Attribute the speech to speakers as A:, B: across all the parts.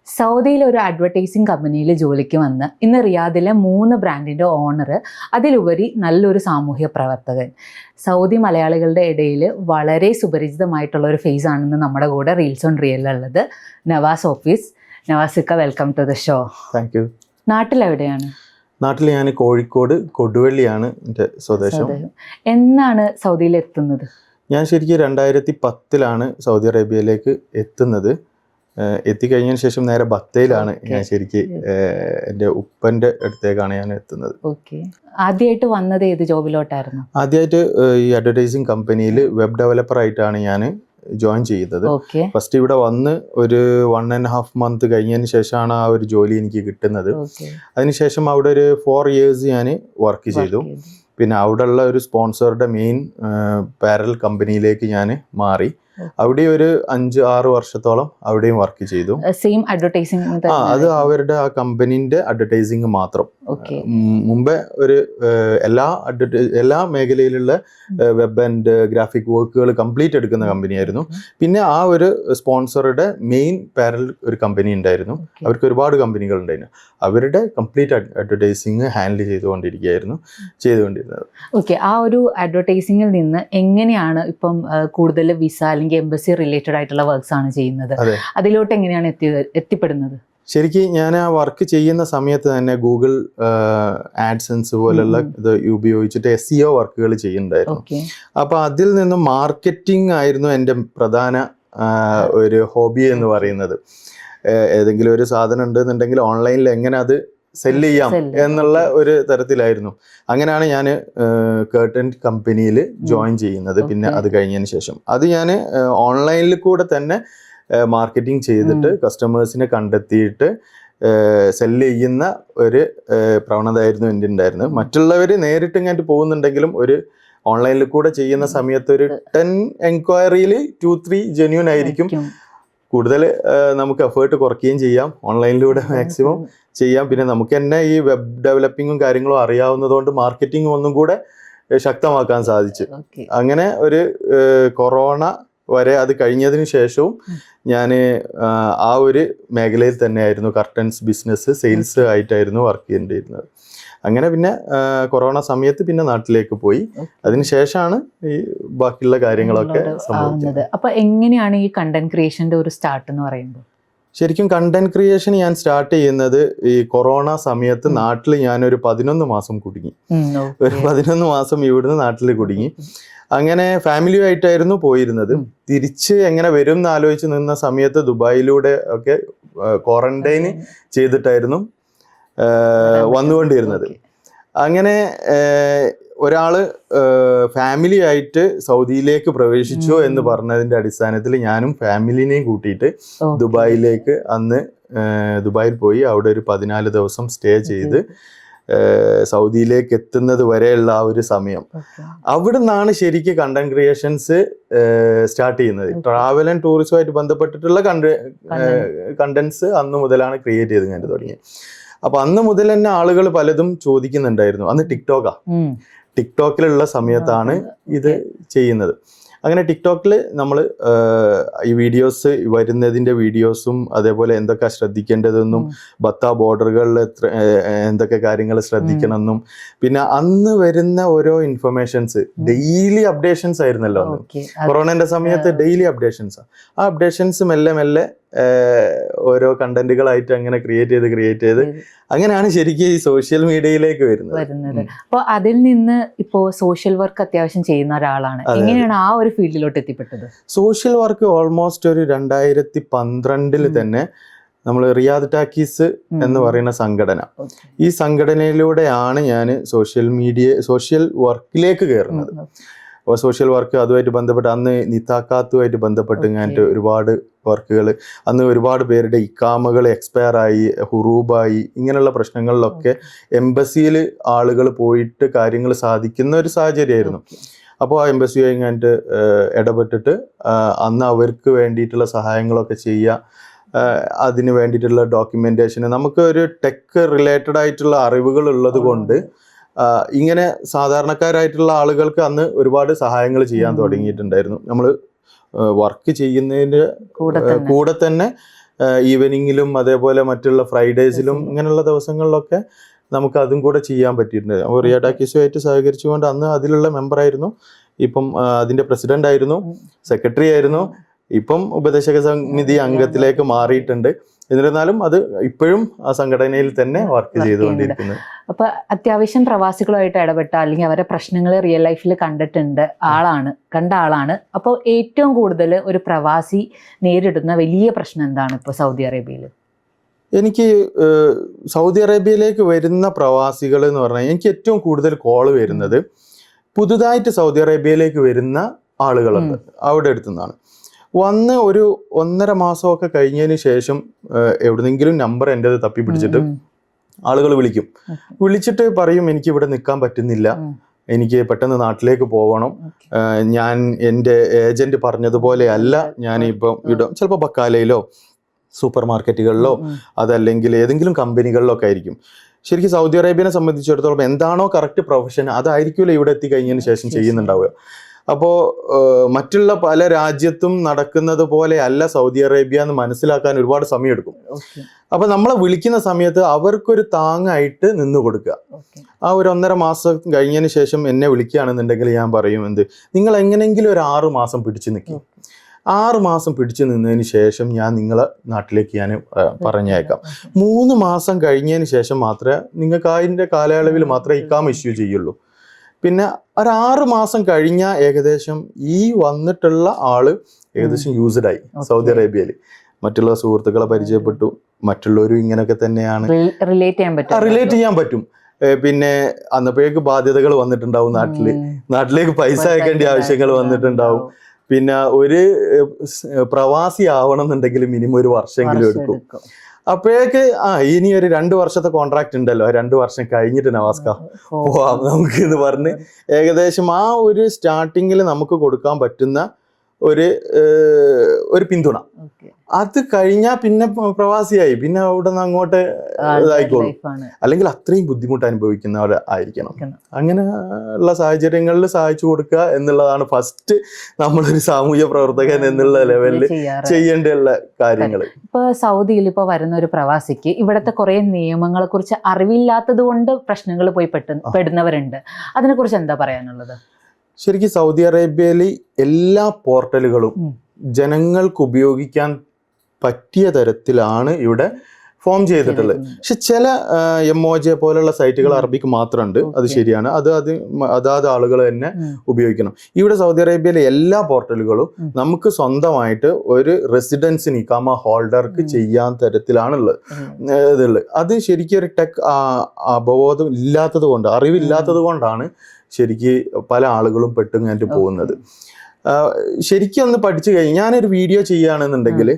A: സൗദിയിലെ ഒരു അഡ്വർടൈസിങ് കമ്പനിയിൽ ജോലിക്ക് വന്ന് ഇന്ന് റിയാദിലെ 3 ബ്രാൻഡിൻ്റെ ഓണർ, അതിലുപരി നല്ലൊരു സാമൂഹ്യ പ്രവർത്തകൻ. സൗദി മലയാളികളുടെ ഇടയിൽ വളരെ സുപരിചിതമായിട്ടുള്ള ഒരു ഫേസ് ആണെന്ന് നമ്മുടെ കൂടെ റീൽസ് ഓൺ റിയലുള്ളത് നവാസ് ഓഫീസ്. നവാസിക്ക, welcome to the show.
B: Thank you.
A: നാട്ടിലെവിടെയാണ്?
B: നാട്ടിൽ ഞാൻ കോഴിക്കോട് കൊടുവള്ളിയാണ് എൻ്റെ സ്വദേശം.
A: എന്നാണ് സൗദിയിൽ എത്തുന്നത്?
B: ഞാൻ ശരിക്കും 2010 സൗദി അറേബ്യയിലേക്ക് എത്തുന്നത്. എത്തിക്കഴിഞ്ഞതിന് ശേഷം നേരെ ബത്തേയിലാണ് ഞാൻ ശരിക്കും എൻ്റെ ഉപ്പൻ്റെ അടുത്തേക്കാണ് ഞാൻ എത്തുന്നത്.
A: ഓക്കെ. ആദ്യമായിട്ട് വന്നത് ഏത് ജോബിലോട്ടായിരുന്നു?
B: ആദ്യമായിട്ട് ഈ അഡ്വർടൈസിങ് കമ്പനിയിൽ വെബ് ഡെവലപ്പർ ആയിട്ടാണ് ഞാൻ ജോയിൻ ചെയ്തത്. ഫസ്റ്റ് ഇവിടെ വന്ന് ഒരു 1.5 month കഴിഞ്ഞതിന് ശേഷമാണ് ആ ഒരു ജോലി എനിക്ക് കിട്ടുന്നത്. അതിനുശേഷം അവിടെ ഒരു 4 years ഞാൻ വർക്ക് ചെയ്തു. പിന്നെ അവിടെയുള്ള ഒരു സ്പോൺസറുടെ മെയിൻ പാരൽ കമ്പനിയിലേക്ക് ഞാൻ മാറി. അവിടെ ഒരു 5-6 വർഷത്തോളം അവിടെയും വർക്ക് ചെയ്തു.
A: Same advertising?
B: അത് അവരുടെ ആ കമ്പനിന്റെ അഡ്വർടൈസിങ് മാത്രം. മുമ്പേ ഒരു എല്ലാ മേഖലയിലുള്ള വെബ് ആൻഡ് ഗ്രാഫിക് വർക്കുകൾ കംപ്ലീറ്റ് എടുക്കുന്ന കമ്പനിയായിരുന്നു. പിന്നെ ആ ഒരു സ്പോൺസറുടെ മെയിൻ പാരൽ ഒരു കമ്പനി ഉണ്ടായിരുന്നു. അവർക്ക് ഒരുപാട് കമ്പനികൾ ഉണ്ടായിരുന്നു. അവരുടെ കംപ്ലീറ്റ് അഡ്വർടൈസിങ് ഹാൻഡിൽ ചെയ്തുകൊണ്ടിരുന്നത്.
A: ഓക്കെ. ആ ഒരു അഡ്വർടൈസിംഗിൽ നിന്ന് എങ്ങനെയാണ് ഇപ്പം കൂടുതൽ വിസ അല്ലെങ്കിൽ എംബസി റിലേറ്റഡ് ആയിട്ടുള്ള വർക്ക്സ് ആണ് ചെയ്യുന്നത്? അതിലോട്ട് എങ്ങനെയാണ് എത്തിപ്പെടുന്നത്?
B: ശരിക്കും ഞാൻ ആ വർക്ക് ചെയ്യുന്ന സമയത്ത് തന്നെ ഗൂഗിൾ ആഡ്സെൻസ് പോലുള്ള ഇത് ഉപയോഗിച്ചിട്ട് SEO വർക്കുകൾ ചെയ്യുന്നുണ്ടായിരുന്നു. അപ്പൊ അതിൽ നിന്നും മാർക്കറ്റിംഗ് ആയിരുന്നു എൻ്റെ പ്രധാന ഒരു ഹോബി എന്ന് പറയുന്നത്. ഏതെങ്കിലും ഒരു സാധനം ഉണ്ടെന്നുണ്ടെങ്കിൽ ഓൺലൈനിൽ എങ്ങനെ അത് സെല്ല് ചെയ്യാം എന്നുള്ള ഒരു തരത്തിലായിരുന്നു. അങ്ങനെയാണ് ഞാൻ കേർട്ടൻ കമ്പനിയിൽ ജോയിൻ ചെയ്യുന്നത്. പിന്നെ അത് കഴിഞ്ഞതിന് ശേഷം അത് ഞാൻ ഓൺലൈനിൽ കൂടെ തന്നെ മാർക്കറ്റിംഗ് ചെയ്തിട്ട് കസ്റ്റമേഴ്സിനെ കണ്ടെത്തിയിട്ട് സെല്ല് ചെയ്യുന്ന ഒരു പ്രവണതയായിരുന്നു എൻ്റെ ഉണ്ടായിരുന്നത്. മറ്റുള്ളവർ നേരിട്ട് ഇങ്ങോട്ട് പോകുന്നുണ്ടെങ്കിലും ഒരു ഓൺലൈനിൽ കൂടെ ചെയ്യുന്ന സമയത്ത് ഒരു 10 എൻക്വയറിയിൽ 2-3 ജെന്യൂൻ ആയിരിക്കും. കൂടുതൽ നമുക്ക് എഫേർട്ട് കുറയ്ക്കുകയും ചെയ്യാം, ഓൺലൈനിലൂടെ മാക്സിമം ചെയ്യാം. പിന്നെ നമുക്ക് തന്നെ ഈ വെബ് ഡെവലപ്പിങ്ങും കാര്യങ്ങളും അറിയാവുന്നതുകൊണ്ട് മാർക്കറ്റിംഗ് ഒന്നും കൂടെ ശക്തമാക്കാൻ സാധിച്ചു. അങ്ങനെ ഒരു കൊറോണ വരെ അത് കഴിഞ്ഞതിന് ശേഷവും ഞാൻ ആ ഒരു മേഖലയിൽ തന്നെയായിരുന്നു. കർട്ടൻസ് ബിസിനസ് സെയിൽസ് ആയിട്ടായിരുന്നു വർക്ക് ചെയ്യേണ്ടിയിരുന്നത്. അങ്ങനെ പിന്നെ കൊറോണ സമയത്ത് പിന്നെ നാട്ടിലേക്ക് പോയി. അതിനുശേഷമാണ് ഈ ബാക്കിയുള്ള കാര്യങ്ങളൊക്കെ സംഭവിച്ചത്.
A: അപ്പൊ എങ്ങനെയാണ് ഈ കണ്ടന്റ് ക്രിയേഷന്റെ ഒരു സ്റ്റാർട്ട് എന്ന് പറയുമ്പോൾ?
B: ശരിക്കും കണ്ടന്റ് ക്രിയേഷൻ ഞാൻ സ്റ്റാർട്ട് ചെയ്യുന്നത് ഈ കൊറോണ സമയത്ത് നാട്ടിൽ ഞാനൊരു 11 മാസം കുടുങ്ങി. ഒരു 11 മാസം ഇവിടുന്ന് നാട്ടിൽ കുടുങ്ങി. അങ്ങനെ ഫാമിലിയുമായിട്ടായിരുന്നു പോയിരുന്നത്. തിരിച്ച് എങ്ങനെ വരും എന്ന് ആലോചിച്ച് നിന്ന സമയത്ത് ദുബായിലൂടെ ഒക്കെ ക്വാറന്റൈൻ ചെയ്തിട്ടായിരുന്നു വന്നുകൊണ്ടിരുന്നത്. അങ്ങനെ ഒരാള് ഫാമിലി ആയിട്ട് സൗദിയിലേക്ക് പ്രവേശിച്ചു എന്ന് പറഞ്ഞതിന്റെ അടിസ്ഥാനത്തിൽ ഞാനും ഫാമിലിനെയും കൂട്ടിയിട്ട് ദുബായിലേക്ക് ദുബായിൽ പോയി. അവിടെ ഒരു 14 ദിവസം സ്റ്റേ ചെയ്ത് സൗദിയിലേക്ക് എത്തുന്നത് വരെയുള്ള ആ ഒരു സമയം, അവിടെ നിന്നാണ് ശരിക്കും കണ്ടന്റ് ക്രിയേഷൻസ് സ്റ്റാർട്ട് ചെയ്യുന്നത്. ട്രാവൽ ആൻഡ് ടൂറിസവുമായിട്ട് ബന്ധപ്പെട്ടിട്ടുള്ള കണ്ടന്റ്സ് അന്ന് മുതലാണ് ക്രിയേറ്റ് ചെയ്ത് ഞാൻ തുടങ്ങിയത്. അപ്പൊ അന്ന് മുതൽ തന്നെ ആളുകൾ പലതും ചോദിക്കുന്നുണ്ടായിരുന്നു. അന്ന് ടിക്ടോക്കിലുള്ള സമയത്താണ് ഇത് ചെയ്യുന്നത്. അങ്ങനെ ടിക്ടോക്കിൽ നമ്മൾ ഈ വീഡിയോസ് വരുന്നതിൻ്റെ വീഡിയോസും അതേപോലെ എന്തൊക്കെ ശ്രദ്ധിക്കേണ്ടതെന്നും ബത്ത ബോർഡറുകളിൽ എന്തൊക്കെ കാര്യങ്ങൾ ശ്രദ്ധിക്കണമെന്നും പിന്നെ അന്ന് വരുന്ന ഓരോ ഇൻഫർമേഷൻസ് ഡെയിലി അപ്ഡേഷൻസ് ആയിരുന്നല്ലോ അന്ന്. കൊറോണന്റെ സമയത്ത് ഡെയിലി അപ്ഡേഷൻസ്. ആ അപ്ഡേഷൻസ് മെല്ലെ ഓരോ കണ്ടന്റുകളായിട്ട് അങ്ങനെ ക്രിയേറ്റ് ചെയ്ത് അങ്ങനെയാണ് ശരിക്കും ഈ സോഷ്യൽ മീഡിയയിലേക്ക് വരുന്നത്.
A: അപ്പോൾ അതിൽ നിന്ന് ഇപ്പോൾ സോഷ്യൽ വർക്ക് അത്യാവശ്യം ചെയ്യുന്ന ഒരാളാണ്. എങ്ങനെയാണ് ആ ഒരു ഫീൽഡിലോട്ട് എത്തിപ്പെട്ടത്?
B: സോഷ്യൽ വർക്ക് ഓൾമോസ്റ്റ് ഒരു 2012 തന്നെ നമ്മൾ റിയാദ് ടാക്കീസ് എന്ന് പറയുന്ന സംഘടന, ഈ സംഘടനയിലൂടെയാണ് ഞാൻ സോഷ്യൽ വർക്കിലേക്ക് കയറുന്നത്. അപ്പോൾ സോഷ്യൽ വർക്ക് അതുമായിട്ട് ബന്ധപ്പെട്ട് അന്ന് നിതാക്കാത്തുമായിട്ട് ബന്ധപ്പെട്ട് ഇങ്ങനത്തെ ഒരുപാട് വർക്കുകൾ, അന്ന് ഒരുപാട് പേരുടെ ഇക്കാമകൾ എക്സ്പയർ ആയി, ഹുറൂബായി, ഇങ്ങനെയുള്ള പ്രശ്നങ്ങളിലൊക്കെ എംബസിയിൽ ആളുകൾ പോയിട്ട് കാര്യങ്ങൾ സാധിക്കുന്ന ഒരു സാഹചര്യമായിരുന്നു. അപ്പോൾ ആ എംബസിയുമായി ഇങ്ങനത്തെ ഇടപെട്ടിട്ട് അന്ന് അവർക്ക് വേണ്ടിയിട്ടുള്ള സഹായങ്ങളൊക്കെ ചെയ്യുക, അതിന് വേണ്ടിയിട്ടുള്ള ഡോക്യുമെന്റേഷന് നമുക്ക് ഒരു ടെക് റിലേറ്റഡ് ആയിട്ടുള്ള അറിവുകൾ ഉള്ളത് കൊണ്ട് ഇങ്ങനെ സാധാരണക്കാരായിട്ടുള്ള ആളുകൾക്ക് അന്ന് ഒരുപാട് സഹായങ്ങൾ ചെയ്യാൻ തുടങ്ങിയിട്ടുണ്ടായിരുന്നു. നമ്മൾ വർക്ക് ചെയ്യുന്നതിൻ്റെ കൂടെ തന്നെ ഈവനിങ്ങിലും അതേപോലെ മറ്റുള്ള ഫ്രൈഡേസിലും ഇങ്ങനെയുള്ള ദിവസങ്ങളിലൊക്കെ നമുക്ക് അതും കൂടെ ചെയ്യാൻ പറ്റിയിട്ടുണ്ട്. അപ്പോൾ റിയാടാക്കിസുമായിട്ട് സഹകരിച്ചുകൊണ്ട് അന്ന് അതിലുള്ള മെമ്പറായിരുന്നു, ഇപ്പം അതിന്റെ പ്രസിഡന്റ് ആയിരുന്നു, സെക്രട്ടറി ആയിരുന്നു, ഇപ്പം ഉപദേശക സമിതി അംഗത്തിലേക്ക് മാറിയിട്ടുണ്ട്. എന്നിരുന്നാലും അത് ഇപ്പോഴും ആ സംഘടനയിൽ തന്നെ വർക്ക് ചെയ്തുകൊണ്ടിരിക്കുന്നത്.
A: അപ്പൊ അത്യാവശ്യം പ്രവാസികളുമായിട്ട് ഇടപെട്ട അല്ലെങ്കിൽ അവരുടെ പ്രശ്നങ്ങൾ റിയൽ ലൈഫിൽ കണ്ട ആളാണ്. അപ്പോൾ ഏറ്റവും കൂടുതൽ ഒരു പ്രവാസി നേരിടുന്ന വലിയ പ്രശ്നം എന്താണ് ഇപ്പോൾ സൗദി അറേബ്യയിൽ?
B: എനിക്ക് സൗദി അറേബ്യയിലേക്ക് വരുന്ന പ്രവാസികൾ എന്ന് പറഞ്ഞാൽ എനിക്ക് ഏറ്റവും കൂടുതൽ കോള് വരുന്നത് പുതുതായിട്ട് സൗദി അറേബ്യയിലേക്ക് വരുന്ന ആളുകളുണ്ട്. അവിടെ അടുത്തുനിന്നാണ് വന്ന് ഒരു 1.5 മാസമൊക്കെ കഴിഞ്ഞതിന് ശേഷം എവിടെന്നെങ്കിലും നമ്പർ എൻ്റെ തപ്പി പിടിച്ചിട്ട് ആളുകൾ വിളിച്ചിട്ട് പറയും എനിക്ക് ഇവിടെ നിൽക്കാൻ പറ്റുന്നില്ല, എനിക്ക് പെട്ടെന്ന് നാട്ടിലേക്ക് പോകണം, ഞാൻ എൻ്റെ ഏജന്റ് പറഞ്ഞതുപോലെ അല്ല ഞാനിപ്പം ഇവിടെ ചിലപ്പോൾ ബക്കാലയിലോ സൂപ്പർ മാർക്കറ്റുകളിലോ അതല്ലെങ്കിൽ ഏതെങ്കിലും കമ്പനികളിലോ ഒക്കെ ആയിരിക്കും. ശരിക്കും സൗദി അറേബ്യനെ സംബന്ധിച്ചിടത്തോളം എന്താണോ കറക്റ്റ് പ്രൊഫഷൻ അതായിരിക്കുമല്ലോ ഇവിടെ എത്തിക്കഴിഞ്ഞതിന് ശേഷം ചെയ്യുന്നുണ്ടാവുക. അപ്പോൾ മറ്റുള്ള പല രാജ്യത്തും നടക്കുന്നത് പോലെ അല്ല സൗദി അറേബ്യ എന്ന് മനസ്സിലാക്കാൻ ഒരുപാട് സമയമെടുക്കും. അപ്പൊ നമ്മളെ വിളിക്കുന്ന സമയത്ത് അവർക്കൊരു താങ്ങായിട്ട് നിന്ന് കൊടുക്കുക. ആ ഒരു 1.5 മാസം കഴിഞ്ഞതിന് ശേഷം എന്നെ വിളിക്കുകയാണെന്നുണ്ടെങ്കിൽ ഞാൻ പറയും നിങ്ങൾ എങ്ങനെയെങ്കിലും ഒരു 6 മാസം പിടിച്ചു നിൽക്കും. 6 മാസം പിടിച്ചു നിന്നതിന് ശേഷം ഞാൻ നിങ്ങളെ നാട്ടിലേക്ക് ഞാൻ പറഞ്ഞേക്കാം. 3 മാസം കഴിഞ്ഞതിന് ശേഷം മാത്രമേ നിങ്ങൾക്ക് അതിൻ്റെ കാലയളവിൽ മാത്രമേ ഇക്കാമ ഇഷ്യൂ ചെയ്യുള്ളൂ. പിന്നെ ഒരു 6 മാസം കഴിഞ്ഞാൽ ഏകദേശം ഈ വന്നിട്ടുള്ള ആള് ഏകദേശം യൂസ്ഡ് ആയി സൗദി അറേബ്യയിൽ. മറ്റുള്ള സുഹൃത്തുക്കളെ പരിചയപ്പെട്ടു, മറ്റുള്ളവരും ഇങ്ങനെയൊക്കെ തന്നെയാണ്, റിലേറ്റ് ചെയ്യാൻ പറ്റും. പിന്നെ അന്നപ്പോഴേക്ക് ബാധ്യതകൾ വന്നിട്ടുണ്ടാവും, നാട്ടിലേക്ക് പൈസ അയക്കേണ്ട ആവശ്യങ്ങൾ വന്നിട്ടുണ്ടാവും. പിന്നെ ഒരു പ്രവാസി ആവണം എന്നുണ്ടെങ്കിൽ മിനിമം 1 വർഷമെങ്കിലും എടുക്കും. അപ്പോഴേക്ക് ഇനി ഒരു 2 വർഷത്തെ കോൺട്രാക്ട് ഉണ്ടല്ലോ, 2 വർഷം കഴിഞ്ഞിട്ട് നവാസ്ക പോവാം നമുക്ക് എന്ന് പറഞ്ഞ് ഏകദേശം ആ ഒരു സ്റ്റാർട്ടിങ്ങിൽ നമുക്ക് കൊടുക്കാൻ പറ്റുന്ന ഒരു പിന്തുണ അത് കഴിഞ്ഞാൽ പിന്നെ പ്രവാസിയായി, പിന്നെ അവിടെ നിന്ന് അങ്ങോട്ട് ഇതായിക്കോളും. അല്ലെങ്കിൽ അത്രയും ബുദ്ധിമുട്ട് അനുഭവിക്കുന്നവർ ആയിരിക്കണം. അങ്ങനെ ഉള്ള സാഹചര്യങ്ങളിൽ സഹായിച്ചു കൊടുക്കുക എന്നുള്ളതാണ് ഫസ്റ്റ് നമ്മളൊരു സാമൂഹ്യ പ്രവർത്തകൻ എന്നുള്ള ലെവലിൽ ചെയ്യേണ്ടിയുള്ള കാര്യങ്ങൾ.
A: ഇപ്പൊ സൗദിയിൽ ഇപ്പൊ വരുന്ന ഒരു പ്രവാസിക്ക് ഇവിടുത്തെ കുറെ നിയമങ്ങളെ കുറിച്ച് അറിവില്ലാത്തത് കൊണ്ട് പ്രശ്നങ്ങൾ പോയി പെടുന്നവരുണ്ട്. അതിനെ കുറിച്ച് എന്താ പറയാനുള്ളത്?
B: ശരിക്കും സൗദി അറേബ്യയിൽ എല്ലാ പോർട്ടലുകളും ജനങ്ങൾക്ക് ഉപയോഗിക്കാൻ പറ്റിയ തരത്തിലാണ് ഇവിടെ ഫോം ചെയ്തിട്ടുള്ളത്. പക്ഷെ ചില എംഒജെ പോലുള്ള സൈറ്റുകൾ അറബിക്ക് മാത്രമുണ്ട്, അത് ശരിയാണ്, അതാത് ആളുകൾ തന്നെ ഉപയോഗിക്കണം. ഇവിടെ സൗദി അറേബ്യയിലെ എല്ലാ പോർട്ടലുകളും നമുക്ക് സ്വന്തമായിട്ട് ഒരു റെസിഡൻസിന് ഇഖാമ ഹോൾഡർക്ക് ചെയ്യാൻ തരത്തിലാണുള്ളത് ഇതുള്ളത്. അത് ശരിക്കും ഒരു ടെക് അവബോധം ഇല്ലാത്തത് കൊണ്ട്, അറിവില്ലാത്തത് കൊണ്ടാണ് ശരിക്ക് പല ആളുകളും പെട്ടുങ്ങായിട്ട് പോകുന്നത്. ശരിക്കും ഒന്ന് പഠിച്ചു കഴിഞ്ഞ് ഞാനൊരു വീഡിയോ ചെയ്യുകയാണെന്നുണ്ടെങ്കിൽ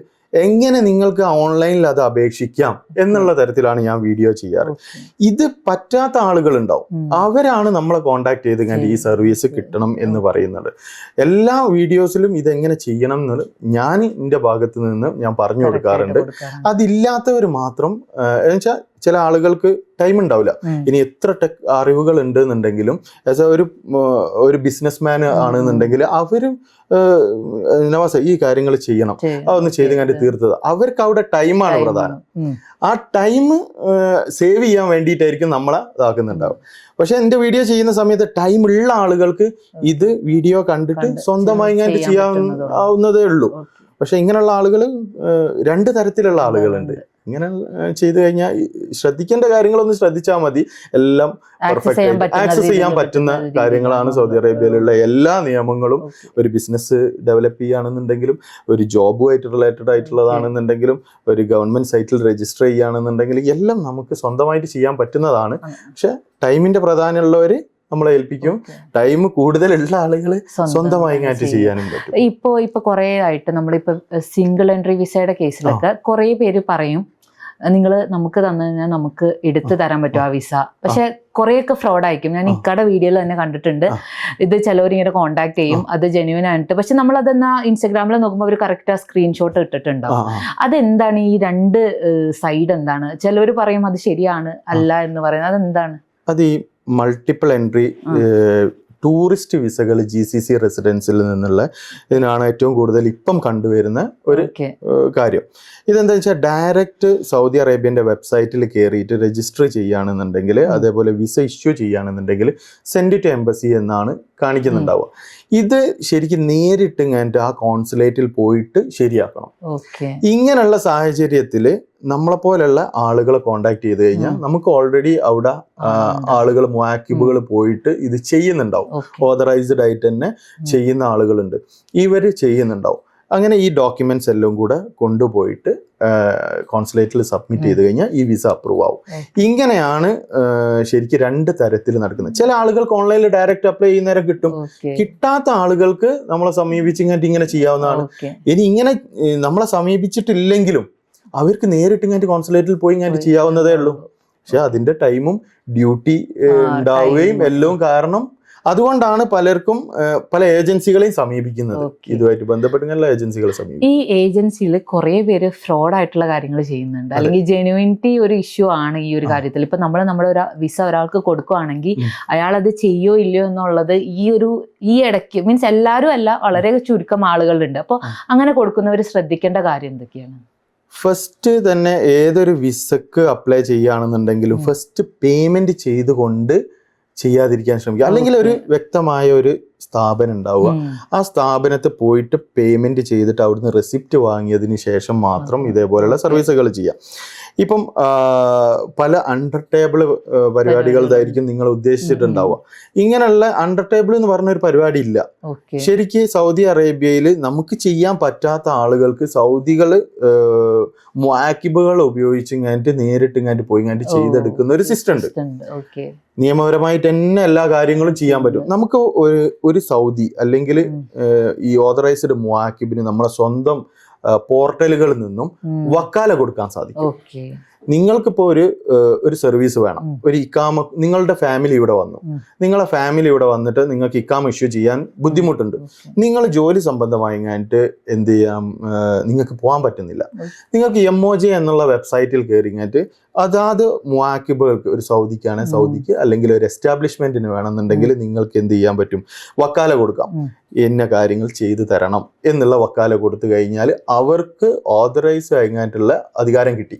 B: എങ്ങനെ നിങ്ങൾക്ക് ഓൺലൈനിൽ അത് അപേക്ഷിക്കാം എന്നുള്ള തരത്തിലാണ് ഞാൻ വീഡിയോ ചെയ്യാറ്. ഇത് പറ്റാത്ത ആളുകളുണ്ടാവും, അവരാണ് നമ്മളെ കോണ്ടാക്ട് ചെയ്ത് കണ്ട് ഈ സർവീസ് കിട്ടണം എന്ന് പറയുന്നത്. എല്ലാ വീഡിയോസിലും ഇതെങ്ങനെ ചെയ്യണം എന്ന് ഞാൻ എൻ്റെ ഭാഗത്ത് നിന്ന് ഞാൻ പറഞ്ഞു കൊടുക്കാറുണ്ട്. അതില്ലാത്തവർ മാത്രം എന്നുവെച്ചാൽ ചില ആളുകൾക്ക് ടൈം ഉണ്ടാവില്ല. ഇനി എത്ര ടെക് അറിവുകൾ ഉണ്ട് എന്നുണ്ടെങ്കിലും ആസ് ഒരു ബിസിനസ് മാൻ ആണെന്നുണ്ടെങ്കിൽ അവരും നവാസ ഈ കാര്യങ്ങൾ ചെയ്യണം, അതൊന്ന് ചെയ്ത് കണ്ട് തീർത്തത്. അവർക്ക് അവിടെ ടൈമാണ് പ്രധാനം. ആ ടൈം സേവ് ചെയ്യാൻ വേണ്ടിയിട്ടായിരിക്കും നമ്മളെ ഇതാക്കുന്നുണ്ടാവും. പക്ഷെ എൻ്റെ വീഡിയോ ചെയ്യുന്ന സമയത്ത് ടൈം ഉള്ള ആളുകൾക്ക് ഇത് വീഡിയോ കണ്ടിട്ട് സ്വന്തമായി ഞാൻ ചെയ്യാവുന്നതേ ഉള്ളൂ. പക്ഷെ ഇങ്ങനെയുള്ള ആളുകൾ 2 തരത്തിലുള്ള ആളുകളുണ്ട്. ഇങ്ങനെ ചെയ്തു കഴിഞ്ഞാൽ ശ്രദ്ധിക്കേണ്ട കാര്യങ്ങളൊന്നും ശ്രദ്ധിച്ചാൽ മതി. എല്ലാം പെർഫെക്റ്റ് ആക്സസ് ചെയ്യാൻ പറ്റുന്ന കാര്യങ്ങളാണ് സൗദി അറേബ്യയിലുള്ള എല്ലാ നിയമങ്ങളും. ഒരു ബിസിനസ് ഡെവലപ്പ് ചെയ്യുകയാണെന്നുണ്ടെങ്കിലും, ഒരു ജോബുമായിട്ട് റിലേറ്റഡ് ആയിട്ടുള്ളതാണെന്നുണ്ടെങ്കിലും, ഒരു ഗവൺമെന്റ് സൈറ്റിൽ രജിസ്റ്റർ ചെയ്യുകയാണെന്നുണ്ടെങ്കിലും എല്ലാം നമുക്ക് സ്വന്തമായിട്ട് ചെയ്യാൻ പറ്റുന്നതാണ്. പക്ഷെ ടൈമിന്റെ പ്രധാനമുള്ളവർ നമ്മളെ ഏൽപ്പിക്കും, ടൈം കൂടുതലുള്ള ആളുകൾ സ്വന്തമായി ചെയ്യാനും പറ്റും.
A: ഇപ്പൊ കുറെ ആയിട്ട് നമ്മളിപ്പോ സിംഗിൾ എൻട്രി വിസയുടെ കേസിലൊക്കെ കുറെ പേര് പറയും നമുക്ക് തന്നു കഴിഞ്ഞാൽ നമുക്ക് എടുത്തു തരാൻ പറ്റും ആ വിസ. പക്ഷെ കുറെയൊക്കെ ഫ്രോഡ് ആയിരിക്കും. ഞാൻ ഇക്കടെ വീഡിയോയിൽ തന്നെ കണ്ടിട്ടുണ്ട്. ഇത് ചിലവർ ഇങ്ങനെ കോണ്ടാക്ട് ചെയ്യും, അത് ജെന്യൂൻ ആയിട്ട്. പക്ഷെ നമ്മൾ അതെന്നാ ഇൻസ്റ്റാഗ്രാമിൽ നോക്കുമ്പോൾ അവർ കറക്റ്റ് ആ സ്ക്രീൻഷോട്ട് ഇട്ടിട്ടുണ്ടാവും. അതെന്താണ് ഈ 2 സൈഡ് എന്താണ്? ചിലവർ പറയും അത് ശരിയാണ്, അല്ല എന്ന് പറയുന്നത് അതെന്താണ്?
B: അത് ഈ മൾട്ടിപ്പിൾ എൻട്രി ടൂറിസ്റ്റ് വിസകൾ GCC റെസിഡൻസിൽ നിന്നുള്ള ഇതിനാണ് ഏറ്റവും കൂടുതൽ ഇപ്പം കണ്ടുവരുന്ന ഒരു കാര്യം. ഇതെന്താ വെച്ചാൽ ഡയറക്റ്റ് സൗദി അറേബ്യൻ്റെ വെബ്സൈറ്റിൽ കയറിയിട്ട് രജിസ്റ്റർ ചെയ്യുകയാണെന്നുണ്ടെങ്കിൽ, അതേപോലെ വിസ ഇഷ്യൂ ചെയ്യുകയാണെന്നുണ്ടെങ്കിൽ സെൻഡ് ടു എംബസി എന്നാണ് കാണിക്കുന്നുണ്ടാവുക. ഇത് ശരിക്കും നേരിട്ട് ഇങ്ങനത്തെ ആ കോൺസുലേറ്റിൽ പോയിട്ട് ശരിയാക്കണം. ഇങ്ങനെയുള്ള സാഹചര്യത്തിൽ നമ്മളെപ്പോലുള്ള ആളുകളെ കോണ്ടാക്ട് ചെയ്ത് കഴിഞ്ഞാൽ നമുക്ക് ഓൾറെഡി അവിടെ ആളുകൾ മുആക്കിബുകൾ പോയിട്ട് ഇത് ചെയ്യുന്നുണ്ടാവും. ഓതറൈസ്ഡ് ആയിട്ട് തന്നെ ചെയ്യുന്ന ആളുകളുണ്ട്, ഇവർ ചെയ്യുന്നുണ്ടാവും. അങ്ങനെ ഈ ഡോക്യുമെന്റ്സ് എല്ലാം കൂടെ കൊണ്ടുപോയിട്ട് കോൺസുലേറ്റിൽ സബ്മിറ്റ് ചെയ്ത് കഴിഞ്ഞാൽ ഈ വിസ അപ്രൂവ് ആവും. ഇങ്ങനെയാണ് ശരിക്കും 2 തരത്തിൽ നടക്കുന്നത്. ചില ആളുകൾക്ക് ഓൺലൈനിൽ ഡയറക്റ്റ് അപ്ലൈ ചെയ്യുന്നേരം കിട്ടും, കിട്ടാത്ത ആളുകൾക്ക് നമ്മളെ സമീപിച്ച് ഇങ്ങനെ ചെയ്യാവുന്നതാണ്. ഇനി ഇങ്ങനെ നമ്മളെ സമീപിച്ചിട്ടില്ലെങ്കിലും അവർക്ക് നേരിട്ട് ഇങ്ങനെ കോൺസുലേറ്റിൽ പോയി ഇങ്ങനെ ചെയ്യാവുന്നതേ ഉള്ളൂ. പക്ഷെ അതിന്റെ ടൈമും ഡ്യൂട്ടി ഉണ്ടാവുകയും എല്ലാം കാരണം അതുകൊണ്ടാണ് പലർക്കും പല ഏജൻസികളെയും സമീപിക്കുന്നത്. ഇതുമായിട്ട് ബന്ധപ്പെട്ട് എല്ലാ ഏജൻസികളെ സമീപിക്കും.
A: ഈ ഏജൻസിയിൽ കുറെ പേര് ഫ്രോഡ് ആയിട്ടുള്ള കാര്യങ്ങൾ ചെയ്യുന്നുണ്ട്, അല്ലെങ്കിൽ ജെന്യുവിനിറ്റി ഒരു ഇഷ്യൂ ആണ് ഈ ഒരു കാര്യത്തിൽ. ഇപ്പൊ നമ്മുടെ ഒരു വിസ ഒരാൾക്ക് കൊടുക്കുകയാണെങ്കിൽ അയാൾ അത് ചെയ്യോ ഇല്ലയോ എന്നുള്ളത് ഈ ഇടയ്ക്ക് മീൻസ് എല്ലാവരും അല്ല, വളരെ ചുരുക്കം ആളുകളുണ്ട്. അപ്പോൾ അങ്ങനെ കൊടുക്കുന്നവർ ശ്രദ്ധിക്കേണ്ട കാര്യം എന്തൊക്കെയാണ്?
B: ഫസ്റ്റ് തന്നെ ഏതൊരു വിസക്ക് അപ്ലൈ ചെയ്യുകയാണെന്നുണ്ടെങ്കിലും ഫസ്റ്റ് പേയ്മെന്റ് ചെയ്തുകൊണ്ട് ചെയ്യാതിരിക്കാൻ ശ്രമിക്കുക. അല്ലെങ്കിൽ ഒരു വ്യക്തമായ ഒരു സ്ഥാപനം ഉണ്ടാവുക, ആ സ്ഥാപനത്തിൽ പോയിട്ട് പേയ്മെന്റ് ചെയ്തിട്ട് അവിടുന്ന് റെസിപ്റ്റ് വാങ്ങിയതിന് ശേഷം മാത്രം ഇതേപോലെയുള്ള സർവീസുകൾ ചെയ്യാം. ഇപ്പം പല അണ്ടർ ടേബിൾ പരിപാടികളായിരിക്കും നിങ്ങൾ ഉദ്ദേശിച്ചിട്ടുണ്ടാവുക. ഇങ്ങനെയുള്ള അണ്ടർ ടേബിൾ എന്ന് പറഞ്ഞൊരു പരിപാടി ഇല്ല. ശരിക്ക് സൗദി അറേബ്യയിൽ നമുക്ക് ചെയ്യാൻ പറ്റാത്ത ആളുകൾക്ക് സൗദികൾ മുആക്കിബുകൾ ഉപയോഗിച്ച് ഇങ്ങായിട്ട് നേരിട്ട് ഇങ്ങായിട്ട് പോയി ഇങ്ങായിട്ട് ചെയ്തെടുക്കുന്ന ഒരു സിസ്റ്റം ഉണ്ട്. നിയമപരമായിട്ട് തന്നെ എല്ലാ കാര്യങ്ങളും ചെയ്യാൻ പറ്റും. നമുക്ക് ഒരു സൗദി അല്ലെങ്കിൽ ഈ ഓതറൈസ്ഡ് മുആക്കിബിന് നമ്മളെ സ്വന്തം പോർട്ടലുകളിൽ നിന്നും വക്കാല കൊടുക്കാൻ സാധിക്കും. നിങ്ങൾക്കിപ്പോ ഒരു സർവീസ് വേണം, ഒരു ഇക്കാമ, നിങ്ങളുടെ ഫാമിലി ഇവിടെ വന്നു, നിങ്ങളെ ഫാമിലി ഇവിടെ വന്നിട്ട് നിങ്ങൾക്ക് ഇക്കാമ ഇഷ്യൂ ചെയ്യാൻ ബുദ്ധിമുട്ടുണ്ട്, നിങ്ങൾ ജോലി സംബന്ധമായി കഴിഞ്ഞിട്ട് എന്ത് ചെയ്യാം, നിങ്ങൾക്ക് പോകാൻ പറ്റുന്നില്ല, നിങ്ങൾക്ക് MOJ എന്നുള്ള വെബ്സൈറ്റിൽ കയറി കഴിഞ്ഞിട്ട് അതാത് മുആക്കിബുകൾക്ക്, ഒരു സൗദിക്കാണ് സൗദിക്ക്, അല്ലെങ്കിൽ ഒരു എസ്റ്റാബ്ലിഷ്മെന്റിന് വേണമെന്നുണ്ടെങ്കിൽ നിങ്ങൾക്ക് എന്ത് ചെയ്യാൻ പറ്റും, വക്കാല കൊടുക്കാം. എന്ന കാര്യങ്ങൾ ചെയ്തു തരണം എന്നുള്ള വക്കാല കൊടുത്തു കഴിഞ്ഞാൽ അവർക്ക് ഓതറൈസ് കഴിഞ്ഞിട്ടുള്ള അധികാരം കിട്ടി.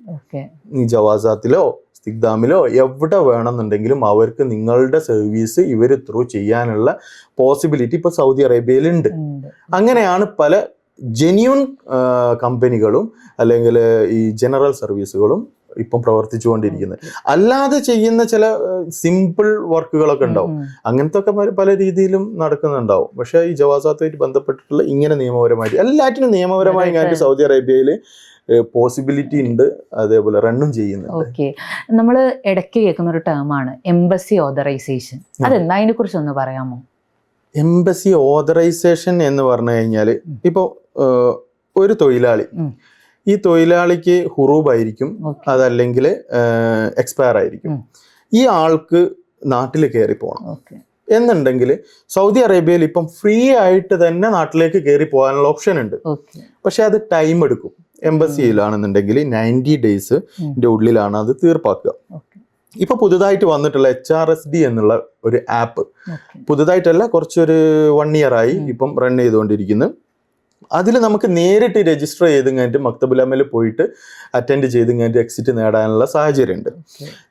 B: ഈ ജവാസാത്തിലോ സ്തിഗ്ദാമിലോ എവിടെ വേണമെന്നുണ്ടെങ്കിലും അവർക്ക് നിങ്ങളുടെ സർവീസ് ഇവർ ത്രൂ ചെയ്യാനുള്ള പോസിബിലിറ്റി ഇപ്പൊ സൗദി അറേബ്യയിലുണ്ട്. അങ്ങനെയാണ് പല ജെന്യൂൺ കമ്പനികളും അല്ലെങ്കിൽ ഈ ജനറൽ സർവീസുകളും ഇപ്പം പ്രവർത്തിച്ചുകൊണ്ടിരിക്കുന്നത്. അല്ലാതെ ചെയ്യുന്ന ചില സിമ്പിൾ വർക്കുകളൊക്കെ ഉണ്ടാവും, അങ്ങനത്തെ ഒക്കെ പല രീതിയിലും നടക്കുന്നുണ്ടാവും. പക്ഷെ ഈ ജവാസാത്തുമായിട്ട് ബന്ധപ്പെട്ടിട്ടുള്ള ഇങ്ങനെ നിയമപരമായിട്ട് എല്ലാറ്റിനും നിയമപരമായി ഇങ്ങായിട്ട് സൗദി അറേബ്യയിൽ പോസിബിലിറ്റി ഉണ്ട്, അതേപോലെ റണ്ണും ചെയ്യുന്നുണ്ട്.
A: ഓക്കെ, നമ്മൾ ഇടയ്ക്ക് കേൾക്കുന്ന ഒരു ടേമാണ് എംബസി ഓതറൈസേഷൻ. അതെന്താ, അതിനെ കുറിച്ച് ഒന്ന് പറയാമോ?
B: എംബസി ഓതറൈസേഷൻ എന്ന് പറഞ്ഞു കഴിഞ്ഞാൽ ഇപ്പോൾ ഒരു തൊഴിലാളി, ഈ തൊഴിലാളിക്ക് ഹുറൂബ് ആയിരിക്കും, അതല്ലെങ്കിൽ എക്സ്പയർ ആയിരിക്കും. ഈ ആൾക്ക് നാട്ടിൽ കയറി പോകണം എന്നുണ്ടെങ്കിൽ സൗദി അറേബ്യയിൽ ഇപ്പം ഫ്രീ ആയിട്ട് തന്നെ നാട്ടിലേക്ക് കയറി പോകാനുള്ള ഓപ്ഷൻ ഉണ്ട്. പക്ഷെ അത് ടൈം എടുക്കും. എംബസിയിലാണെന്നുണ്ടെങ്കിൽ 90 days ഉള്ളിലാണ് അത് തീർപ്പാക്കുക. ഇപ്പൊ പുതുതായിട്ട് വന്നിട്ടുള്ള HRSD എന്നുള്ള ഒരു ആപ്പ്, പുതുതായിട്ടല്ല, കുറച്ചൊരു 1 year ആയി ഇപ്പം റൺ ചെയ്തുകൊണ്ടിരിക്കുന്നു. അതിൽ നമുക്ക് നേരിട്ട് രജിസ്റ്റർ ചെയ്ത് കഴിഞ്ഞിട്ട് മക്തബുൽ അമൽ പോയിട്ട് അറ്റൻഡ് ചെയ്ത് കഴിഞ്ഞിട്ട് എക്സിറ്റ് നേടാനുള്ള സാഹചര്യമുണ്ട്.